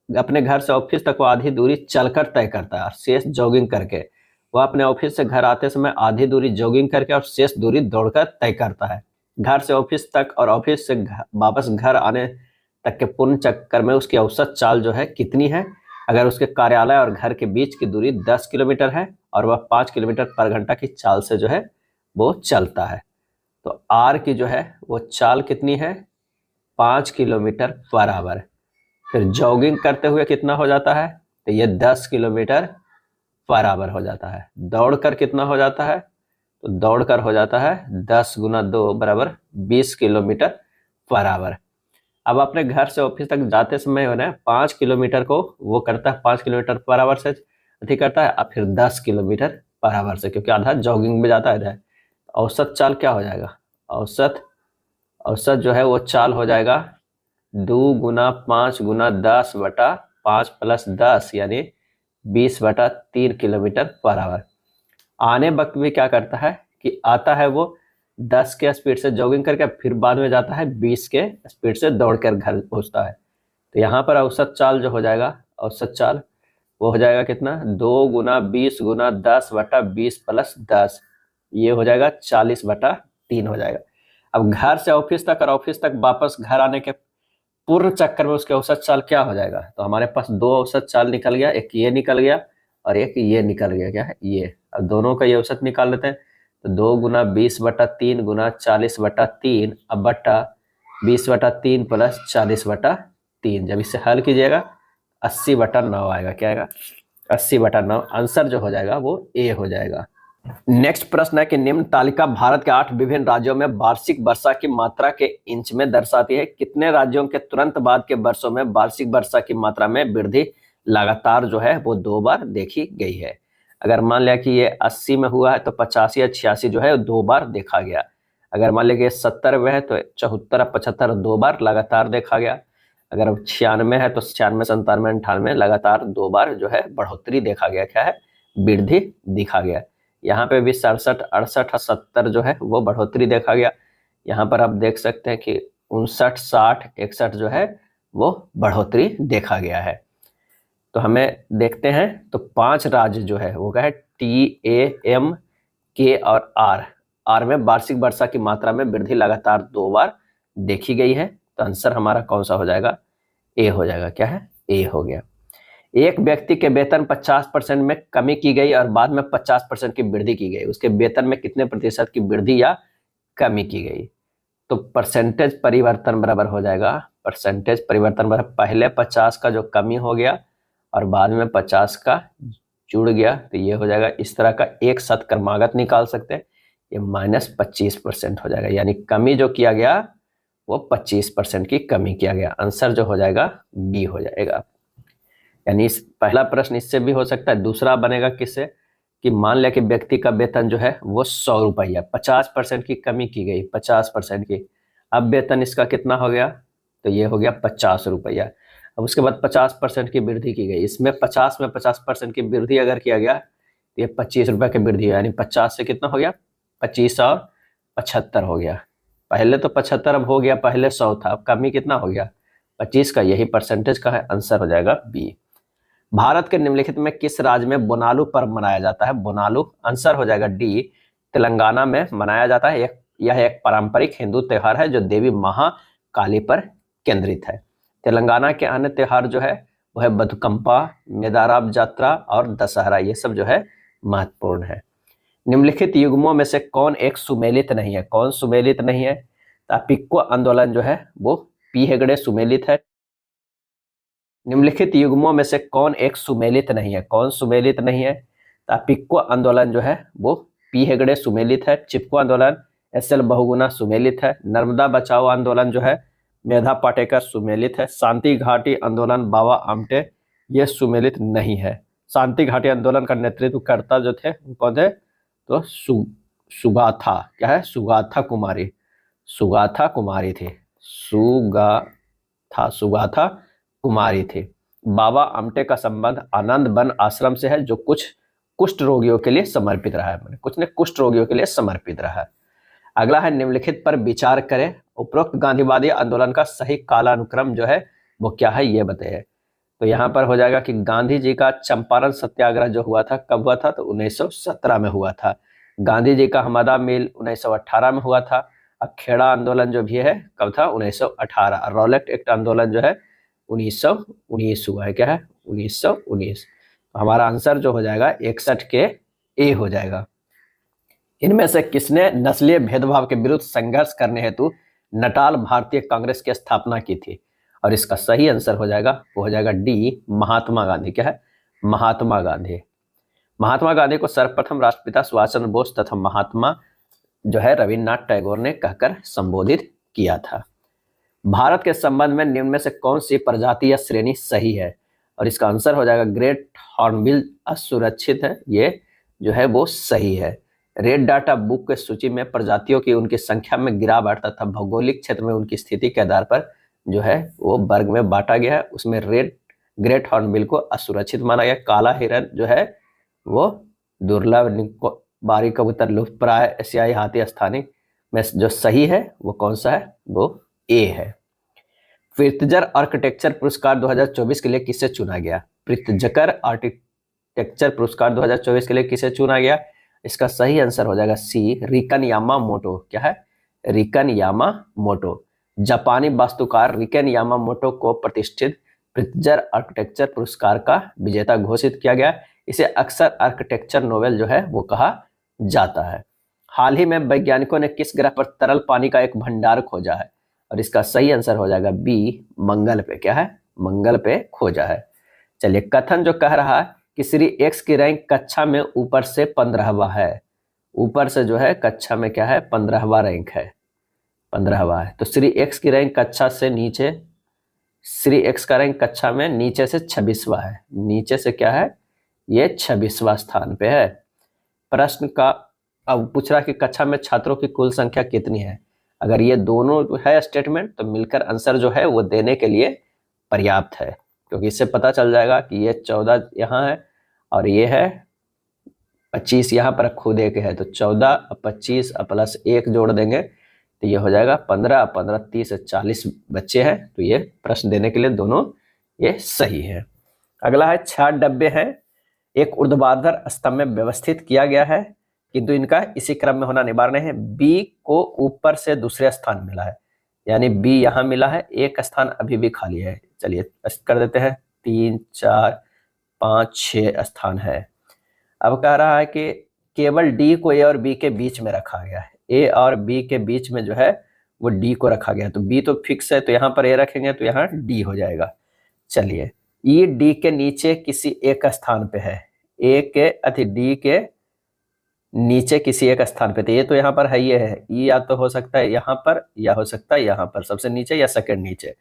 अपने घर से ऑफिस तक वो आधी दूरी चलकर तय करता है और शेष जॉगिंग करके। वह अपने ऑफिस से घर आते समय आधी दूरी जॉगिंग करके और शेष दूरी दौड़कर तय करता है। घर से ऑफिस तक और ऑफिस से वापस घर आने तक के पूर्ण चक्कर में उसकी औसत चाल जो है कितनी है। अगर उसके कार्यालय और घर के बीच की दूरी 10 किलोमीटर है और वह 5 किलोमीटर पर घंटा की चाल से जो है वो चलता है, तो आर की जो है वो चाल कितनी है 5 किलोमीटर पर आवर। फिर जॉगिंग करते हुए कितना हो जाता है, तो ये 10 किलोमीटर पर आवर हो जाता है। दौड़कर कितना हो जाता है, तो दौड़कर हो जाता है 10 गुना 2 बराबर 20 किलोमीटर पर आवर। अब अपने घर से ऑफिस तक जाते समय है ना 5 किलोमीटर को वो करता है 5 किलोमीटर पर आवर से अधिक करता है, अब फिर 10 किलोमीटर पर आवर से, क्योंकि आधा जॉगिंग में जाता है। औसत चाल क्या हो जाएगा, औसत जो है वो चाल हो जाएगा 2 गुना 5 गुना 10 बटा 5 प्लस 10 यानी 20 बटा 3 किलोमीटर पर आवर। आने वक्त भी क्या करता है कि आता है वो 10 के स्पीड से जॉगिंग करके, फिर बाद में जाता है 20 के स्पीड से दौड़कर घर पहुंचता है। तो यहाँ पर औसत चाल जो हो जाएगा, औसत चाल वो हो जाएगा कितना 2 गुना 20 गुना 10 बटा 20 प्लस 10, ये हो जाएगा 40 बटा 3 हो जाएगा। अब घर से ऑफिस तक और ऑफिस तक वापस घर आने के पूर्ण चक्कर में उसके औसत चाल क्या हो जाएगा, तो हमारे पास 2 औसत चाल निकल गया, एक ये निकल गया और एक ये निकल गया, क्या है ये। अब दोनों का ये औसत निकाल लेते हैं, तो 2 गुना 20 बटा 3 गुना 40 बटा 3 अब बटा 20 बटा 3 प्लस 40 बटा 3। जब इसे हल कीजिएगा 80 बटा 9 आएगा, क्या आएगा 80 बटा 9। आंसर जो हो जाएगा वो ए हो जाएगा। नेक्स्ट प्रश्न है कि निम्न तालिका भारत के 8 विभिन्न राज्यों में वार्षिक वर्षा की मात्रा के इंच में दर्शाती है। कितने राज्यों के तुरंत बाद के वर्षों में वार्षिक वर्षा की मात्रा में वृद्धि लगातार जो है वो 2 बार देखी गई है। अगर मान लिया कि ये 80 में हुआ है तो 85 या 86 जो है 2 बार देखा गया। अगर मान लिया कि 70 में है तो 74 और 75 2 बार लगातार देखा गया। अगर 96 है तो 96, 97, 98 लगातार 2 बार जो है बढ़ोतरी देखा गया, क्या है वृद्धि दिखा गया। यहाँ पे भी 67, 68 और 70 जो है वो बढ़ोतरी देखा गया। यहाँ पर आप देख सकते हैं कि 59, 60, 61 जो है वो बढ़ोतरी देखा गया है। तो हमें देखते हैं तो 5 राज्य जो है वो क्या है टी, ए, एम, के और आर में वार्षिक वर्षा की मात्रा में वृद्धि लगातार 2 बार देखी गई है। तो आंसर हमारा कौन सा हो जाएगा, ए हो जाएगा, क्या है ए हो गया। एक व्यक्ति के वेतन 50% में कमी की गई और बाद में 50% की वृद्धि की गई, उसके वेतन में कितने प्रतिशत की वृद्धि या कमी की गई, तो परसेंटेज परिवर्तन बराबर हो जाएगा, परसेंटेज परिवर्तन बराबर पहले 50 का जो कमी हो गया और बाद में 50 का जुड़ गया, तो ये हो जाएगा। इस तरह का एक शतक्रमागत निकाल सकते हैं, ये -25% हो जाएगा, यानी कमी जो किया गया वो 25% की कमी किया गया। आंसर जो हो जाएगा बी हो जाएगा। यानी पहला प्रश्न इससे भी हो सकता है। दूसरा बनेगा किससे कि मान लिया कि व्यक्ति का वेतन जो है वो 100 रुपया, 50% की कमी की गई, 50% की। अब वेतन इसका कितना हो गया, तो ये हो गया 50 रुपया। अब उसके बाद 50% की वृद्धि की गई, इसमें 50 में 50% की वृद्धि अगर किया गया तो ये 25 रुपये की वृद्धि, यानी 50 से कितना हो गया 25 और 75 हो गया। पहले तो 75 अब हो गया, पहले 100 था, अब कमी कितना हो गया 25 का, यही परसेंटेज का है। आंसर हो जाएगा बी। भारत के निम्नलिखित में किस राज्य में बोनालू पर्व मनाया जाता है, बोनालू। आंसर हो जाएगा डी, तेलंगाना में मनाया जाता है। यह एक पारंपरिक हिंदू त्योहार है जो देवी महाकाली पर केंद्रित है। तेलंगाना के अन्य त्योहार जो है वो है बथुकंपा, मेदाराब जात्रा और दशहरा, ये सब जो है महत्वपूर्ण है। निम्नलिखित युग्मों में से कौन एक सुमेलित नहीं है? कौन सुमेलित नहीं है? तापिक्को आंदोलन जो है वो पी हेगड़े सुमेलित है। निम्नलिखित युग्मों में से कौन एक सुमेलित नहीं है? कौन सुमेलित नहीं है? तापिक्को आंदोलन जो है वो पी हेगड़े सुमेलित है। चिपको आंदोलन एस.एल. बहुगुणा सुमेलित है। नर्मदा बचाओ आंदोलन जो है मेधा पाटेकर सुमेलित है। शांति घाटी आंदोलन बाबा आमटे ये सुमेलित नहीं है। शांति घाटी आंदोलन का नेतृत्व करता जो थे कौन थे? तो सुगाथा, क्या है? सुगाथा कुमारी, सुगाथा कुमारी थी, सुगाथा कुमारी थी। बाबा आमटे का संबंध आनंद वन आश्रम से है जो कुछ कुष्ठ रोगियों के लिए समर्पित रहा है, कुछ ने कुष्ठ रोगियों के लिए समर्पित रहा है। अगला है निम्नलिखित पर विचार करें, उपरोक्त गांधीवादी आंदोलन का सही कालानुक्रम जो है वो क्या है ये बताइए। तो यहाँ पर हो जाएगा कि गांधी जी का चंपारण सत्याग्रह जो हुआ था कब हुआ था? तो 1917 में हुआ था। गांधी जी का हमदा मिल 1918 में हुआ था। खेड़ा आंदोलन जो भी है कब था? 1918। रॉलेट एक्ट आंदोलन जो है 1919 हुआ है, क्या है? 1919। तो हमारा आंसर जो हो जाएगा 61 के ए हो जाएगा। इनमें से किसने नस्लीय भेदभाव के विरुद्ध संघर्ष करने हेतु नटाल भारतीय कांग्रेस की स्थापना की थी? और इसका सही आंसर हो जाएगा वो हो जाएगा डी, महात्मा गांधी। क्या है? महात्मा गांधी। महात्मा गांधी को सर्वप्रथम राष्ट्रपिता सुभाष चंद्र बोस तथा महात्मा जो है रविन्द्रनाथ टैगोर ने कहकर संबोधित किया था। भारत के संबंध में निम्न में से कौन सी प्रजाति या श्रेणी सही है? और इसका आंसर हो जाएगा ग्रेट हॉर्नबिल असुरक्षित है, ये जो है वो सही है। रेड डाटा बुक के सूची में प्रजातियों की उनकी संख्या में गिरावट तथा भौगोलिक क्षेत्र में उनकी स्थिति के आधार पर जो है वो वर्ग में बांटा गया है। उसमें ग्रेट हॉर्नबिल को असुरक्षित माना गया। काला हिरन जो है वो दुर्लभ, बारी कबूतर, लुप्तप्राय, एशियाई हाथी, स्थानिक में जो सही है वो कौन सा है? वो ए है। प्रित्जकर आर्किटेक्चर पुरस्कार 2024 के लिए किसे चुना गया? प्रित्जकर आर्किटेक्चर पुरस्कार 2024 के लिए किसे चुना गया? इसका सही आंसर हो जाएगा सी, रिकन यामामोटो। क्या है? रिकन यामामोटो। जापानी वास्तुकार रिकन यामामोटो को प्रतिष्ठित प्रित्जकर आर्किटेक्चर पुरस्कार का विजेता घोषित किया गया। इसे अक्सर आर्किटेक्चर नोबेल जो है वो कहा जाता है। हाल ही में वैज्ञानिकों ने किस ग्रह पर तरल पानी का एक भंडार खोजा है? और इसका सही आंसर हो जाएगा बी, मंगल पे। क्या है? मंगल पे खोजा है। चलिए, कथन जो कह रहा है कि श्री एक्स की रैंक कक्षा में ऊपर से 15वां है। ऊपर से जो है कक्षा में क्या है? 15वां रैंक है, 15वां है। तो श्री एक्स की रैंक कक्षा से नीचे, श्री एक्स का रैंक कक्षा में नीचे से 26वां है। नीचे से क्या है? ये 26वां स्थान पे है। प्रश्न का अब पूछ रहा कि कक्षा में छात्रों की कुल संख्या कितनी है? अगर ये दोनों है स्टेटमेंट तो मिलकर आंसर जो है वो देने के लिए पर्याप्त है, क्योंकि इससे पता चल जाएगा कि ये 14 यहाँ है और ये है 25 यहाँ पर खुद एक है। तो 14 और 25 प्लस 1 जोड़ देंगे तो ये हो जाएगा 15, 15 30 40 बच्चे हैं। तो ये प्रश्न देने के लिए दोनों ये सही है। अगला है 6 डब्बे हैं, एक ऊर्ध्वाधर स्तंभ में व्यवस्थित किया गया है, किंतु इनका इसी क्रम में होना अनिवार्य है। बी को ऊपर से दूसरे स्थान मिला है, यानी बी यहाँ मिला है, एक स्थान अभी भी खाली है। चलिए कर देते हैं, 3 4 5 6 स्थान है। अब कह रहा है कि केवल डी को ए और बी के बीच में रखा गया है। ए और बी के बीच में जो है वो डी को रखा गया है। तो बी तो फिक्स है, तो यहाँ पर ए रखेंगे तो यहाँ डी हो जाएगा। चलिए, ई डी के नीचे किसी एक स्थान पे है, ए के डी के नीचे किसी एक स्थान पे। तो ये तो यहाँ पर है, ये है ई, या तो हो सकता है यहाँ पर या हो सकता है यहाँ पर, सबसे नीचे या सेकंड नीचे।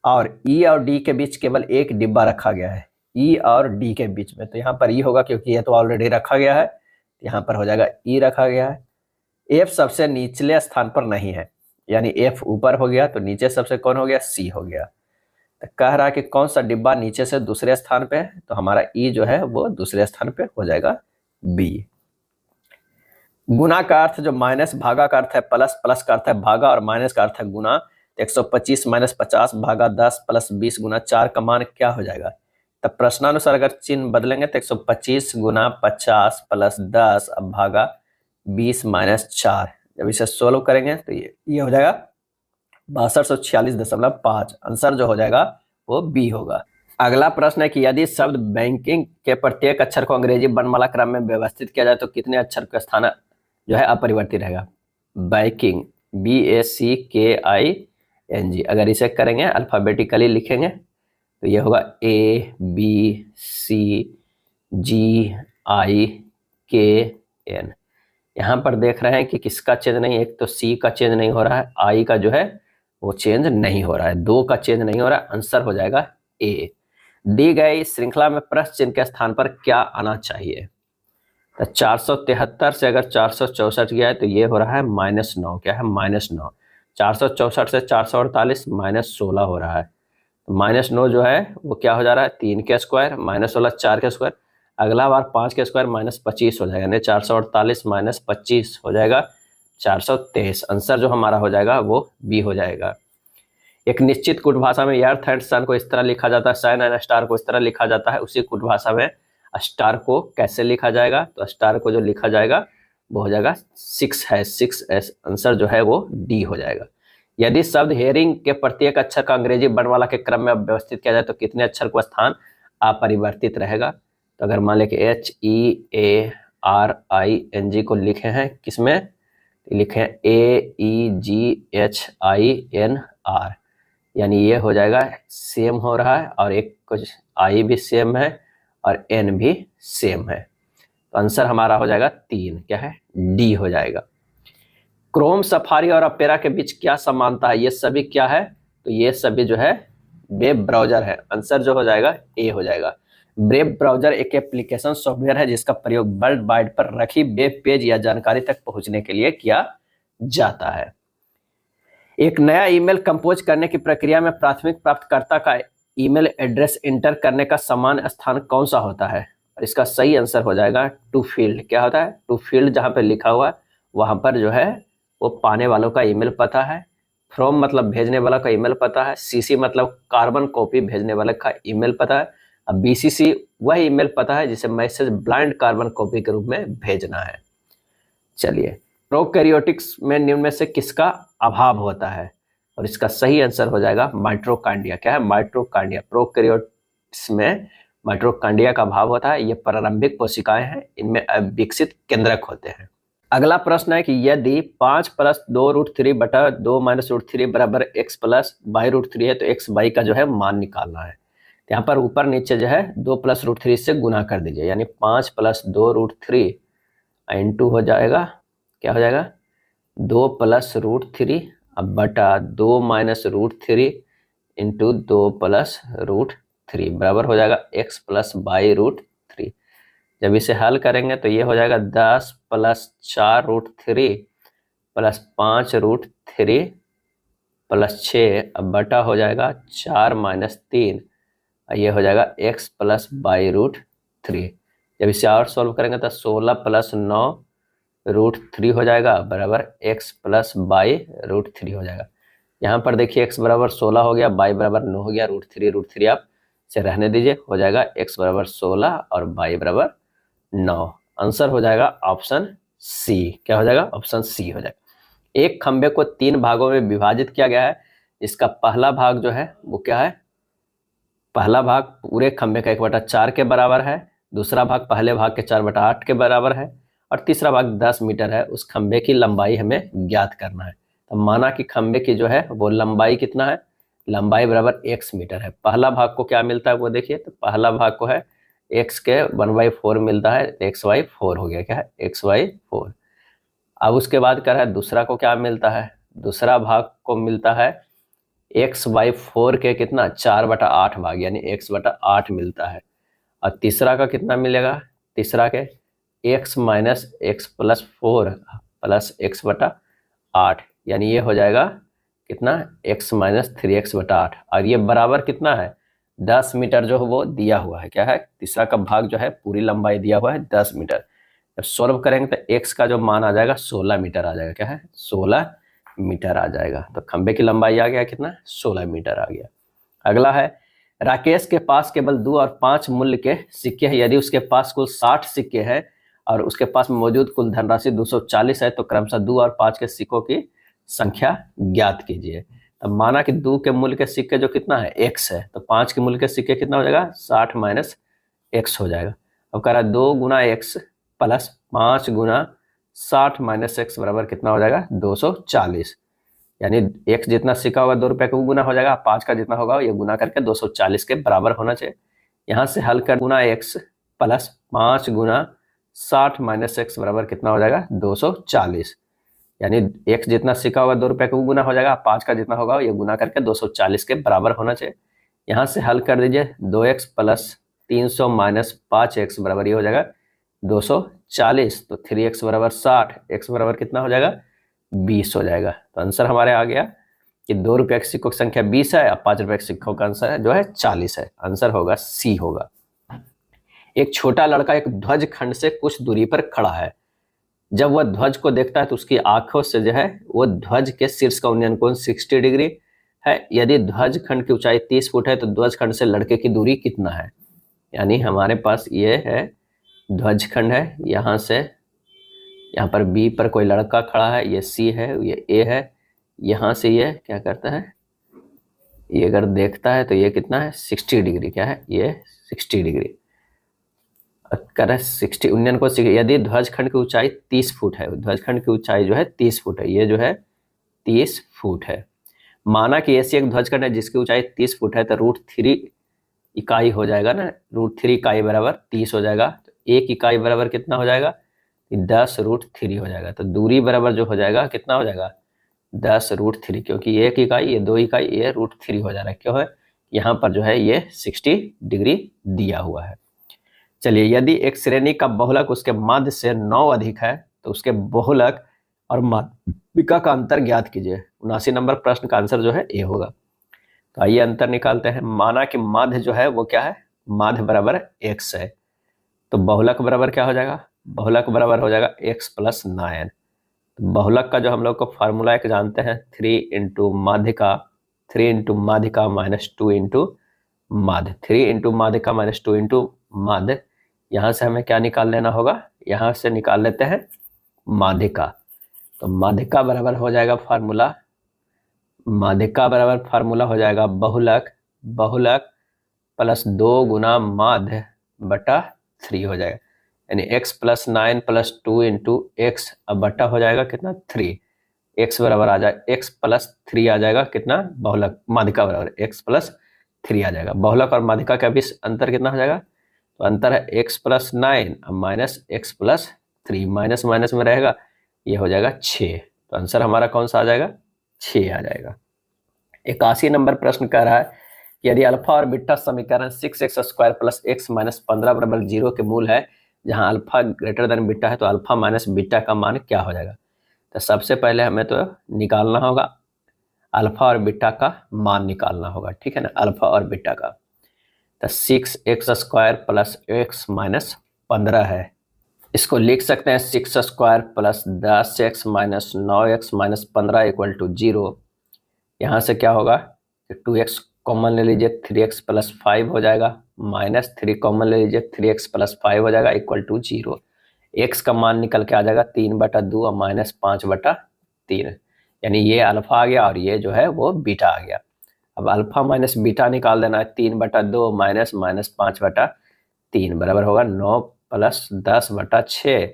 और ई और डी के बीच केवल एक डिब्बा रखा गया है, ई और डी के बीच में। तो यहाँ पर ई होगा क्योंकि ये तो ऑलरेडी रखा गया है, यहाँ पर हो जाएगा ई रखा गया है। एफ सबसे निचले स्थान पर नहीं है, यानी एफ ऊपर हो गया तो नीचे सबसे कौन हो गया? सी हो गया। तो कह रहा है कि कौन सा डिब्बा नीचे से दूसरे स्थान पे है? तो हमारा ई जो है वो दूसरे स्थान पे हो जाएगा बी। गुना का अर्थ जो माइनस, भागा का अर्थ है प्लस, प्लस का अर्थ है भागा और माइनस का अर्थ है गुना। 125 माइनस 50 भागा 10 प्लस 20 गुना 4 का मान क्या हो जाएगा? तब प्रश्नानुसार अगर चिन्ह बदलेंगे तो 125 गुना 50 प्लस 10 अब भागा 20 माइनस 4, जब इसे सोल्व करेंगे तो ये हो जाएगा 6246.5। आंसर जो हो जाएगा वो बी होगा। अगला प्रश्न है कि यदि शब्द बैंकिंग के प्रत्येक अक्षर को अंग्रेजी वर्णमाला क्रम में व्यवस्थित किया जाए तो कितने अक्षर का स्थान जो है अपरिवर्तित रहेगा। बैंकिंग BACKING, अगर इसे करेंगे अल्फाबेटिकली लिखेंगे तो ये होगा ABCGIKN। यहाँ पर देख रहे हैं कि किसका चेंज नहीं, एक तो सी का चेंज नहीं हो रहा है, आई का जो है वो चेंज नहीं हो रहा है, दो का चेंज नहीं हो रहा है। आंसर हो जाएगा ए। दी गई श्रृंखला में प्रश्न चिन्ह के स्थान पर क्या आना चाहिए। तो 473 से अगर 464 गया है तो ये हो रहा है -9। क्या है? -9। 464 से 448 -16 हो रहा है। तो -9 जो है वो क्या हो जा रहा है, 3 के स्क्वायर, -16 4 के स्क्वायर, अगला बार 5 के स्क्वायर -25 हो जाएगा, यानी 448 -25 हो जाएगा 423। आंसर जो हमारा हो जाएगा वो बी हो जाएगा। एक निश्चित कुट भाषा में अर्थ एंड सन को इस तरह लिखा जाता है, सन एंड स्टार को इस तरह लिखा जाता है, उसी कुट भाषा में स्टार को कैसे लिखा जाएगा। तो स्टार को जो लिखा जाएगा वो हो जाएगा 6 है, 6S। आंसर जो है वो डी हो जाएगा। यदि शब्द हेयरिंग के प्रत्येक अक्षर का अंग्रेजी वर्णमाला के क्रम में व्यवस्थित किया जाए तो कितने अक्षर को स्थान अपरिवर्तित रहेगा। तो अगर मान लें कि HEARING को लिखे हैं किसमें, लिखे हैं AEGHINR, यानी ये हो जाएगा सेम हो रहा है, और एक कुछ आई भी सेम है और एन भी सेम है। तो आंसर हमारा हो जाएगा 3। क्या है? डी हो जाएगा। क्रोम, सफारी और अपेरा के बीच क्या समानता है। ये सभी क्या है, तो ये सभी जो है वेब ब्राउजर है। आंसर जो हो जाएगा ए हो जाएगा। वेब ब्राउजर एक एप्लीकेशन सॉफ्टवेयर है जिसका प्रयोग वर्ल्ड वाइड पर रखी वेब पेज या जानकारी तक पहुंचने के लिए किया जाता है। एक नया ईमेल कंपोज करने की प्रक्रिया में प्राथमिक प्राप्तकर्ता का ईमेल एड्रेस इंटर करने का समान स्थान कौन सा होता है। और इसका सही आंसर हो जाएगा टू फील्ड। क्या होता है? टू फील्ड जहाँ पे लिखा हुआ है वहाँ पर जो है वो पाने वालों का ईमेल पता है, फ्रॉम मतलब भेजने वाला का ईमेल पता है, CC मतलब कार्बन कॉपी भेजने वाले का ईमेल पता है, अब BCC वह ईमेल पता है जिसे मैसेज ब्लाइंड कार्बन कॉपी के रूप में भेजना है। चलिए, प्रोकैरियोटिक्स में निम्न में से किसका अभाव होता है। और इसका सही आंसर हो जाएगा माइटोकॉन्ड्रिया। क्या है? माइटोकॉन्ड्रिया। प्रोकैरियोट्स में माइटोकॉन्ड्रिया का अभाव होता है। ये प्रारंभिक कोशिकाएं हैं, इनमें अविकसित केंद्रक होते हैं। अगला प्रश्न है कि यदि 5 + 2√3 बटा 2 - √3 बराबर x + y√3 है तो x y का जो है मान निकालना है। तो यहाँ पर ऊपर नीचे जो है 2 + √3 से गुना कर दीजिए, यानी 5 + 2√3 इंटू हो जाएगा, क्या हो जाएगा 2 + √3 अब बटा 2 - √3 इंटू 2 + √3 बराबर हो जाएगा x + y√3। जब इसे हल करेंगे तो ये हो जाएगा 10 + 4√3 + 5√3 + 6 अब बटा हो जाएगा 4 - 3, ये हो जाएगा x + y√3। जब इसे और सॉल्व करेंगे तो 16 + 9√3 हो जाएगा बराबर x + y√3 हो जाएगा। यहाँ पर देखिए x बराबर 16 हो गया, y बराबर 9 हो गया, √3 आप से रहने दीजिए, हो जाएगा x बराबर 16 और y बराबर 9। आंसर हो जाएगा ऑप्शन सी। क्या हो जाएगा? ऑप्शन सी हो जाएगा। एक खंबे को 3 भागों में विभाजित किया गया है, इसका पहला भाग जो है वो क्या है, पहला भाग पूरे खंबे का 1/4 के बराबर है, दूसरा भाग पहले भाग के 4/8 के बराबर है, और तीसरा भाग 10 मीटर है। उस खंबे की लंबाई हमें ज्ञात करना है। तो माना कि खंबे की जो है वो लंबाई कितना है, लंबाई बराबर x मीटर है। पहला भाग को क्या मिलता है वो देखिए, तो पहला भाग को है x के 1/4 मिलता है, x/4 हो गया। क्या है? x/4। अब उसके बाद क्या है, दूसरा को क्या मिलता है, दूसरा भाग को मिलता है x/4 के कितना 4/8 भाग, यानी x/8 मिलता है। और तीसरा का कितना मिलेगा, तीसरा के x - x + 4 + x/8, यानी ये हो जाएगा कितना x - 3x/8, और ये बराबर कितना है 10 मीटर जो है वो दिया हुआ है। क्या है? तीसरा का भाग जो है पूरी लंबाई दिया हुआ है 10 मीटर। जब सॉल्व करेंगे तो x का जो मान आ जाएगा 16 मीटर आ जाएगा। क्या है? 16 मीटर आ जाएगा। तो खंबे की लंबाई आ गया कितना, 16 मीटर आ गया। अगला है, राकेश के पास केवल 2 और 5 मूल्य के सिक्के हैं। यदि उसके पास कुल 60 सिक्के हैं और उसके पास मौजूद कुल धनराशि 240 है, तो क्रमशः 2 और 5 के सिक्कों की संख्या ज्ञात कीजिए। तब माना कि 2 के मूल्य के सिक्के जो कितना है x है, तो 5 के मूल्य के सिक्के कितना हो जाएगा 60 माइनस x हो जाएगा। अब कह रहा है 2 गुना x प्लस 5 गुना 60 माइनस x बराबर कितना हो जाएगा 240, यानी x जितना सिक्का होगा 2 रुपये का वो गुना हो जाएगा, 5 का जितना होगा ये गुना करके 240 के बराबर होना चाहिए। यहाँ से हल कर गुना x प्लस 5 गुना 60 माइनस x बराबर कितना हो जाएगा 240, यानी x जितना सिक्का होगा 2 रुपये का वो गुना हो जाएगा, 5 का जितना होगा ये गुना करके 240 के बराबर होना चाहिए। यहाँ से हल कर दीजिए 2x प्लस 300 माइनस 5x बराबर ये हो जाएगा 240, तो 3x बराबर 60, x बराबर कितना हो जाएगा 20 हो जाएगा। तो आंसर हमारे आ गया कि 2 रुपये के सिक्कों की संख्या 20 है और 5 रुपये के सिक्कों का आंसर जो है 40 है। आंसर होगा सी होगा। एक छोटा लड़का एक ध्वज खंड से कुछ दूरी पर खड़ा है। जब वह ध्वज को देखता है तो उसकी आंखों से जो है वो ध्वज के शीर्ष का उन्नयन कोण 60 डिग्री है। यदि ध्वज खंड की ऊंचाई 30 फुट है तो ध्वज खंड से लड़के की दूरी कितना है। यानी हमारे पास ये है ध्वज खंड है, यहाँ से यहाँ पर बी पर कोई लड़का खड़ा है, ये सी है, ये ए है, यहाँ से ये क्या करता है, ये अगर देखता है तो ये कितना है 60 डिग्री, क्या है ये 60 डिग्री कर 60 उन्नयन को। यदि ध्वज खंड की ऊंचाई 30 फुट है, ध्वज खंड की ऊंचाई जो है 30 फुट है, ये जो है 30 फुट है। माना कि ऐसी एक ध्वज खंड है जिसकी ऊंचाई 30 फुट है, तो √3 इकाई हो जाएगा ना, √3 इकाई बराबर 30 हो जाएगा, तो 1 इकाई बराबर कितना हो जाएगा 10√3 हो जाएगा। तो दूरी बराबर जो हो जाएगा कितना हो जाएगा 10√3, क्योंकि 1 इकाई ये 2 इकाई ये √3 हो जा रहा है, क्यों है यहाँ पर जो है ये 60 डिग्री दिया हुआ है। चलिए, यदि एक श्रेणी का बहुलक उसके माध्य से 9 अधिक है तो उसके बहुलक और माध्यिका का अंतर ज्ञात कीजिए। 79 नंबर प्रश्न का आंसर जो है ए होगा। तो आइए अंतर निकालते हैं। माना कि माध्य जो है वो क्या है, माध्य बराबर x है, तो बहुलक बराबर क्या हो जाएगा, बहुलक बराबर हो जाएगा x प्लस 9। तो बहुलक का जो हम लोग को फार्मूला एक जानते हैं 3 इंटू माध्यिका, 3 इंटू माध्यिका माइनस 2 इंटू माध्य, 3 इंटू माध्यिका माइनस 2 इंटू माध्य। यहाँ से हमें क्या निकाल लेना होगा, यहाँ से निकाल लेते हैं माध्यिका। तो माध्यिका बराबर हो जाएगा फार्मूला, माध्यिका बराबर फार्मूला हो जाएगा बहुलक, बहुलक प्लस 2 गुना माध्य बटा 3 हो जाएगा, यानी x plus 9 plus 2 into x अब बटा हो जाएगा कितना 3, x बराबर आ जाए x प्लस 3 आ जाएगा कितना, बहुलक माध्यिका बराबर x प्लस 3 आ जाएगा। बहुलक और माध्यिका के बीच अंतर कितना हो जाएगा, तो अंतर है x plus 9 minus x plus 3, minus minus में रहेगा ये हो जाएगा 6। तो आंसर हमारा कौन सा आ जाएगा 6 आ जाएगा। 81 नंबर प्रश्न कह रहा है कि यदि अल्फा और बीटा समीकरण 6x² प्लस x माइनस 15 बराबर 0 के मूल है, जहां अल्फा ग्रेटर देन बीटा है, तो अल्फा माइनस बीटा का मान क्या हो जाएगा। तो सबसे पहले हमें तो निकालना होगा अल्फा और बीटा का मान निकालना होगा, ठीक है ना, अल्फा और बीटा का। तो 6x² प्लस x माइनस 15 है, इसको लिख सकते हैं 6² plus 10x minus 9x minus 15 equal to 0। यहाँ से क्या होगा, 2x कॉमन ले लीजिए, 3x प्लस 5 हो जाएगा, माइनस 3 कॉमन ले लीजिए, 3x प्लस 5 हो जाएगा इक्वल टू 0। x का मान निकल के आ जाएगा 3/2 और माइनस 5/3, यानी ये अल्फा आ गया और ये जो है वो बीटा आ गया। अब अल्फा माइनस बीटा निकाल देना है, 3/2 माइनस माइनस 5/3 बराबर होगा 9 प्लस 10/6,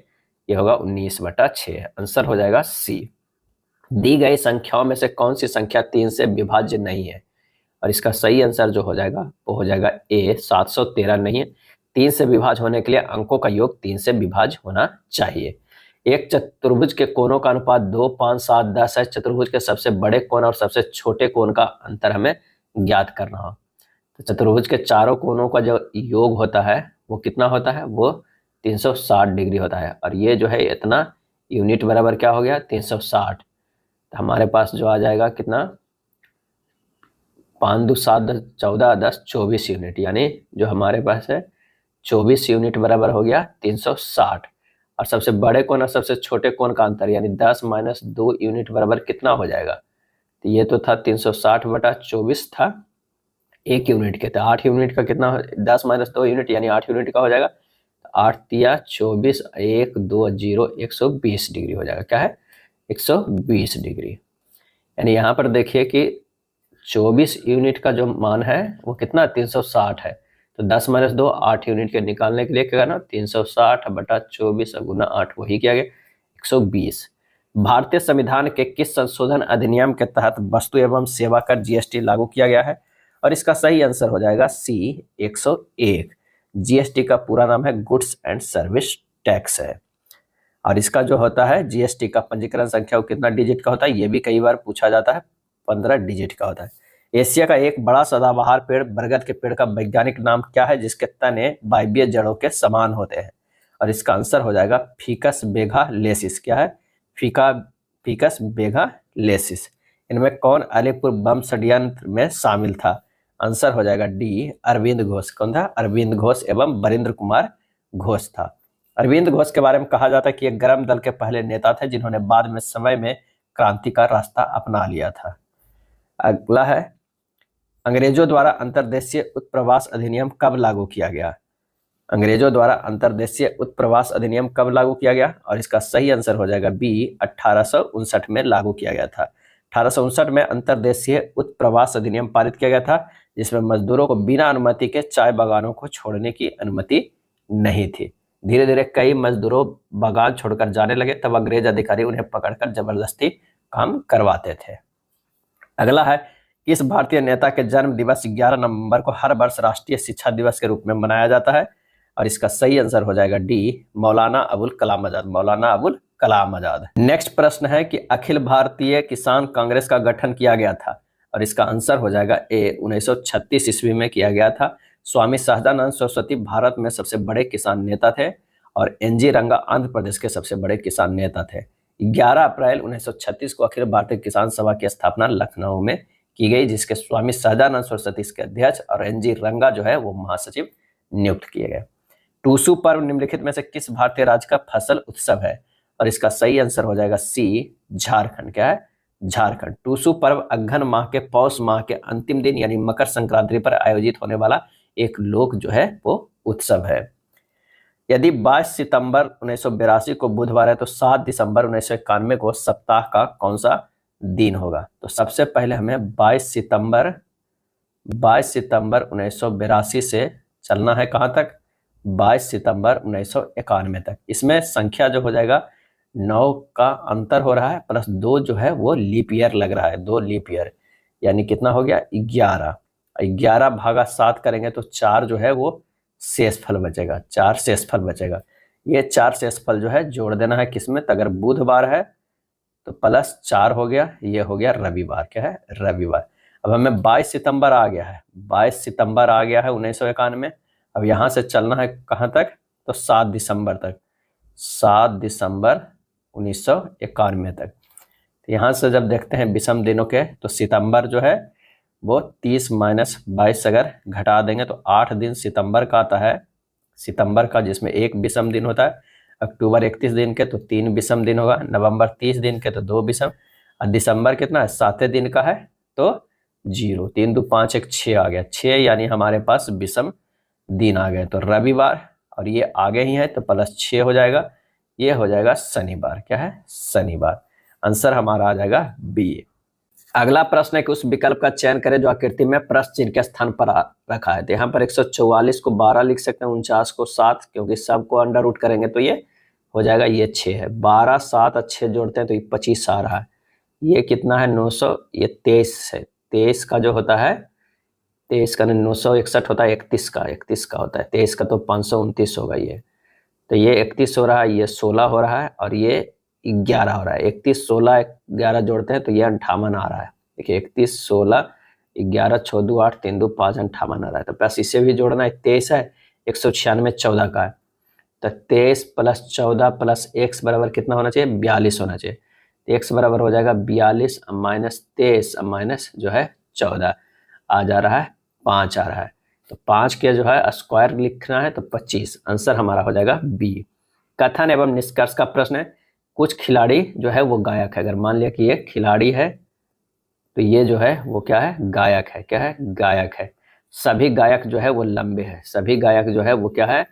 ये होगा 19/6। आंसर हो जाएगा सी। दी गई संख्याओं में से कौन सी संख्या 3 से विभाज्य नहीं है, और इसका सही आंसर जो हो जाएगा वो हो जाएगा ए 713 नहीं है। 3 से विभाज्य होने के लिए अंकों का योग 3 से विभाज्य होना चाहिए। एक चतुर्भुज के कोणों का अनुपात 2, 5, 7, 10 है। चतुर्भुज के सबसे बड़े कोण और सबसे छोटे कोण का अंतर हमें ज्ञात करना हो। तो चतुर्भुज के चारों कोणों का जो योग होता है वो कितना होता है, वो 360 डिग्री होता है, और ये जो है इतना यूनिट बराबर क्या हो गया 360। तो हमारे पास जो आ जाएगा कितना 5 2 7 10 14 10 24 यूनिट, यानी जो हमारे पास है 24 यूनिट बराबर हो गया 360। और सबसे बड़े कोण और सबसे छोटे कोण का अंतर यानी 10 माइनस 2 यूनिट बराबर कितना हो जाएगा, तो ये तो था 360/24 था 1 यूनिट के, तो 8 यूनिट का कितना 10 माइनस 2 यूनिट यानी 8 यूनिट का हो जाएगा। तो 8 तिया 24, 1 2 0 120 डिग्री हो जाएगा। क्या है? 120 डिग्री। यानी यहाँ पर देखिए कि 24 यूनिट का जो मान है वो कितना 360 है। तो 10 - 2 8 यूनिट के निकालने के लिए क्या करना, 360 बटा 24 गुना 8, वही क्या गया 120। भारतीय संविधान के किस संशोधन अधिनियम के तहत वस्तु एवं सेवा कर जीएसटी लागू किया गया है? और इसका सही आंसर हो जाएगा सी 101। जीएसटी का पूरा नाम है गुड्स एंड सर्विस टैक्स है। और इसका जो होता है जीएसटी का पंजीकरण संख्या वो कितना डिजिट का होता है, ये भी कई बार पूछा जाता है, 15 डिजिट का होता है। एशिया का एक बड़ा सदाबहार पेड़ बरगद के पेड़ का वैज्ञानिक नाम क्या है जिसके तने वायवीय जड़ों के समान होते हैं? और इसका आंसर हो जाएगा फिकस बेगालेसिस। क्या है? फिकस बेगालेसिस। इनमें कौन अलीपुर बम षड्यंत्र में शामिल था? आंसर हो जाएगा डी अरविंद घोष। कौन था? अरविंद घोष एवं वरिंद्र कुमार घोष था। अरविंद घोष के बारे में कहा जाता है कि एक गर्म दल के पहले नेता थे जिन्होंने बाद में समय में क्रांति का रास्ता अपना लिया था। अगला है अंग्रेजों द्वारा अंतर्देशीय उत्प्रवास अधिनियम कब लागू किया गया? अंग्रेजों द्वारा अंतर्देशीय उत्प्रवास अधिनियम कब लागू किया गया? और इसका सही आंसर हो जाएगा बी 1859 में लागू किया गया था। 1859 में अंतर्देशीय उत्प्रवास अधिनियम पारित किया गया था जिसमें मजदूरों को बिना अनुमति के चाय बागानों को छोड़ने की अनुमति नहीं थी। धीरे धीरे कई मजदूरों बागान छोड़कर जाने लगे, तब अंग्रेज अधिकारी उन्हें पकड़कर जबरदस्ती काम करवाते थे। अगला है किस भारतीय नेता के जन्म दिवस 11 नवंबर को हर वर्ष राष्ट्रीय शिक्षा दिवस के रूप में मनाया जाता है? और इसका सही आंसर हो जाएगा डी मौलाना अबुल कलाम आजाद। मौलाना अबुल कलाम आजाद। नेक्स्ट प्रश्न है कि अखिल भारतीय किसान कांग्रेस का गठन किया गया था? और इसका आंसर हो जाएगा ए 1936 ईस्वी में किया गया था। स्वामी सहजानंद सरस्वती भारत में सबसे बड़े किसान नेता थे और एनजी रंगा आंध्र प्रदेश के सबसे बड़े किसान नेता थे। 11 अप्रैल 1936 को अखिल भारतीय किसान सभा की स्थापना लखनऊ में की गई जिसके स्वामी सहजानंद सरस्वती इसके अध्यक्ष और एनजी रंगा जो है वो महासचिव नियुक्त किए गए। टूसू पर्व निम्नलिखित में से किस भारतीय राज्य का फसल उत्सव है? और इसका सही आंसर हो जाएगा सी झारखंड। क्या है? झारखंड। टूसू पर्व अघन माह के पौष माह के अंतिम दिन यानी मकर संक्रांति पर आयोजित होने वाला एक लोक जो है वो उत्सव है। यदि 22 सितंबर 1982 को बुधवार है तो 7 दिसंबर 1991 को सप्ताह का कौन सा दिन होगा? तो सबसे पहले हमें 22 सितंबर 1982 से चलना है कहां तक? 22 सितंबर 1991 तक। इसमें संख्या जो हो जाएगा 9 का अंतर हो रहा है प्लस 2 जो है वो लीप ईयर लग रहा है, 2 लीप ईयर, यानी कितना हो गया 11। 11 भागा 7 करेंगे तो 4 जो है वो शेषफल बचेगा, 4 शेषफल बचेगा। ये 4 शेषफल जो है जोड़ देना है किसमें? तो अगर बुधवार है तो प्लस 4 हो गया, ये हो गया रविवार। क्या है? रविवार। अब हमें 22 सितंबर आ गया है, 22 सितंबर आ गया है 1991 में। अब यहाँ से चलना है कहाँ तक? तो 7 दिसंबर तक, 7 दिसंबर 1991 तक। तो यहाँ से जब देखते हैं विषम दिनों के तो सितंबर जो है वो 30 - 22 अगर घटा देंगे तो 8 दिन सितंबर का आता है, सितंबर का, जिसमें एक विषम दिन होता है। अक्टूबर 31 दिन के तो 3 विषम दिन होगा, नवंबर 30 दिन के तो 2 विषम, और दिसंबर कितना है 7 दिन का है तो 0। 3 2 5 1 6 आ गया, 6 यानी हमारे पास विषम दिन आ गए। तो रविवार और ये आगे ही है तो प्लस 6 हो जाएगा, ये हो जाएगा शनिवार। क्या है? शनिवार। आंसर हमारा आ जाएगा बी। अगला प्रश्न है कि उस विकल्प का चयन करें जो आकृति में प्रश्न चिन्ह के स्थान पर रखा है। तो यहाँ पर 144 को 12 लिख सकते हैं, 49 को 7, क्योंकि सबको अंडर रूट करेंगे तो ये हो जाएगा, ये 6 है। 12 7 और 6 जोड़ते हैं तो ये 25 आ रहा है। ये कितना है 900, ये 23 है। 23 का जो होता है 23 का 961 होता है, 31 का होता है। 23 का तो 529 होगा ये, तो ये 31 हो रहा है, ये 16 हो रहा है और ये 11 हो रहा है। 31 16 11 जोड़ते हैं तो ये 58 आ रहा है। देखिए 31 16 11 6 2 8 3 2 5 58 आ रहा है। तो प्लस इसे भी जोड़ना है, 23 है, 196 14 का है, तो 23 + 14 + x बराबर कितना होना चाहिए? 42 होना चाहिए। तो x बराबर हो जाएगा 42 - 23 - जो है 14 आ जा रहा है, 5 आ रहा है। तो 5 के जो है स्क्वायर लिखना है तो 25। आंसर हमारा हो जाएगा बी। कथन एवं निष्कर्ष का प्रश्न है, कुछ खिलाड़ी जो है वो गायक है। अगर मान लिया कि ये खिलाड़ी है तो ये जो है वो क्या है? गायक है। क्या है? गायक है। सभी गायक जो है वो लंबे हैं, सभी गायक जो है वो क्या है?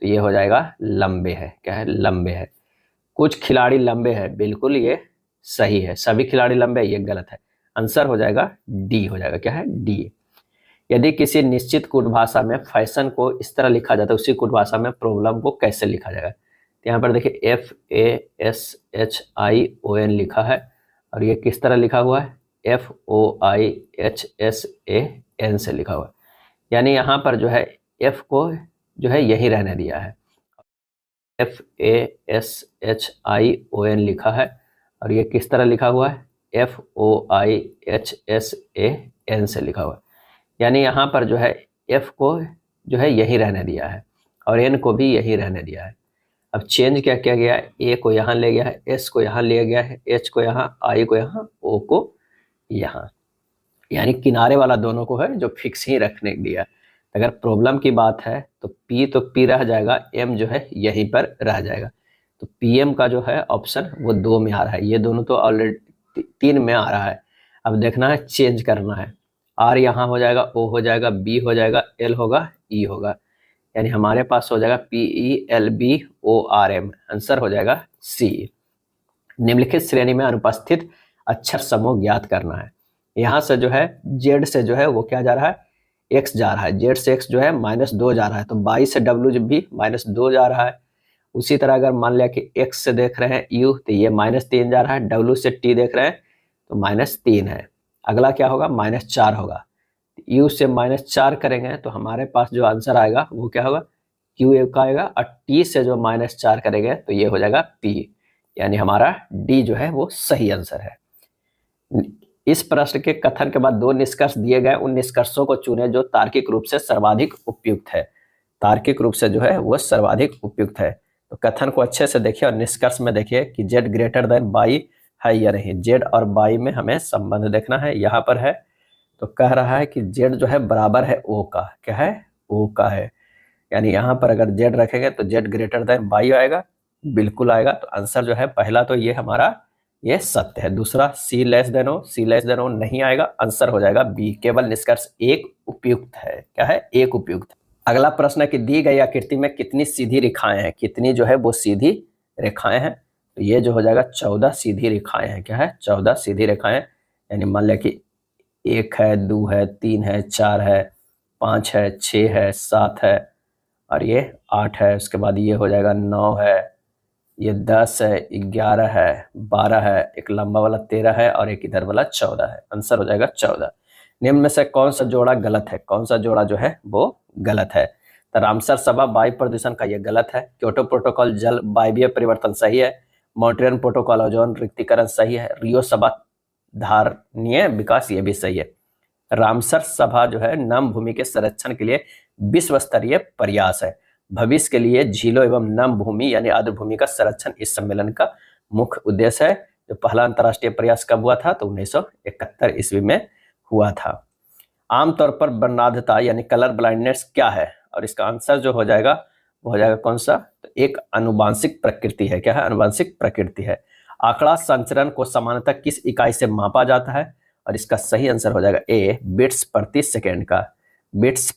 तो ये हो जाएगा लंबे है। क्या है? लंबे है। कुछ खिलाड़ी लंबे हैं, बिल्कुल ये सही है। सभी खिलाड़ी लंबे हैं, ये गलत है। आंसर हो जाएगा डी हो जाएगा। क्या है? डी। यदि किसी निश्चित कूट भाषा में फैशन को इस तरह लिखा जाता है, उसी कूट भाषा में प्रॉब्लम को कैसे लिखा जाएगा? तो यहाँ पर देखिए FASHION लिखा है और ये किस तरह लिखा हुआ है? FOIHSAN से लिखा हुआ है। यानी यहाँ पर जो है F को जो है यही रहने दिया है। FASHION लिखा है और ये किस तरह लिखा हुआ है? FOIHSAN से लिखा हुआ है। यानी यहाँ पर जो है F को जो है यही रहने दिया है और N को भी यही रहने दिया है। अब चेंज क्या किया गया है? A को यहाँ ले गया है, S को यहाँ ले गया है, H को यहाँ, I को यहाँ, O को यहाँ। यानी किनारे वाला दोनों को है जो फिक्स ही रखने दिया। अगर प्रॉब्लम की बात है तो P रह जाएगा, M जो है यहीं पर रह जाएगा। तो PM का जो है ऑप्शन वो 2 में आ रहा है। ये दोनों तो ऑलरेडी 3 में आ रहा है। अब देखना है, चेंज करना है। R यहाँ हो जाएगा, O हो जाएगा, B हो जाएगा, L होगा, E होगा। यानी हमारे पास हो जाएगा PELBORM। आंसर हो जाएगा C। निम्नलिखित श्रेणी में अनुपस्थित अक्षर समूह ज्ञात करना है। यहाँ से जो है Z से जो है वो क्या जा रहा है? X जा रहा है। Z से X जो है -2 जा रहा है, तो 22 से W भी -2 जा रहा है। उसी तरह अगर मान लिया कि X से देख रहे हैं U, तो ये -3 जा रहा है। W से T देख रहे हैं तो -3 है। अगला क्या होगा? -4 होगा। U से -4 करेंगे तो हमारे पास जो आंसर आएगा वो क्या होगा? Q का आएगा और T से जो -4 करेंगे तो ये हो जाएगा P। यानी हमारा D जो है वो सही आंसर है। इस प्रश्न के कथन के बाद 2 निष्कर्ष दिए गए, उन निष्कर्षों को चुने जो तार्किक रूप से सर्वाधिक उपयुक्त है। तार्किक रूप से जो है वो सर्वाधिक उपयुक्त है। तो कथन को अच्छे से देखिए और निष्कर्ष में देखिए कि Z ग्रेटर देन बाई है या नहीं। Z और बाई में हमें संबंध देखना है। यहाँ पर है तो कह रहा है कि Z जो है बराबर है O का। क्या है? O का है। यानी यहाँ पर अगर Z रखेंगे तो Z ग्रेटर देन बाई आएगा, बिल्कुल आएगा। तो आंसर जो है पहला तो ये हमारा ये सत्य है। दूसरा C लेस देन O नहीं आएगा। आंसर हो जाएगा B। केवल निष्कर्ष 1 उपयुक्त है। क्या है? 1 उपयुक्त। अगला प्रश्न है कि दी गई आकृति में कितनी सीधी रेखाएं हैं? कितनी जो है वो सीधी रेखाएं हैं? तो ये जो हो जाएगा 14 सीधी रेखाएं हैं। क्या है? 14 सीधी रेखाएं। यानी मान लिया कि 1 है, 2 है, 3 है, 4 है, 5 है, 6 है, 7 है और ये 8 है। उसके बाद ये हो जाएगा 9 है, ये 10 है, 11 है, 12 है, एक लंबा वाला 13 है और एक इधर वाला 14 है। आंसर हो जाएगा 14। निम्न में से कौन सा जोड़ा गलत है? कौन सा जोड़ा जो है वो गलत है? तो रामसर सभा वायु प्रदूषण का ये गलत है। क्योटो प्रोटोकॉल जल वायवीय परिवर्तन सही है। मॉन्ट्रियल प्रोटोकॉल ओजोन रिक्तीकरण सही है। रियो सभा धारणीय विकास ये भी सही है। रामसर सभा जो है नम भूमि के संरक्षण के लिए विश्व स्तरीय प्रयास है। भविष्य के लिए झीलों एवं नम भूमि यानी आर्द्र भूमि का संरक्षण इस सम्मेलन का मुख्य उद्देश्य है। जो पहला अंतर्राष्ट्रीय प्रयास कब हुआ था? तो 1971 ईस्वी में हुआ था। आमतौर पर वर्णांधता यानी कलर ब्लाइंडनेस क्या है? और इसका आंसर जो हो जाएगा वो हो जाएगा कौन सा? तो एक आनुवांशिक प्रकृति है। क्या है? आनुवांशिक प्रकृति है। आंकड़ा संचरण को सामान्यतः किस इकाई से मापा जाता है? और इसका सही आंसर हो जाएगा ए, बिट्स प्रति सेकेंड का। बिट्स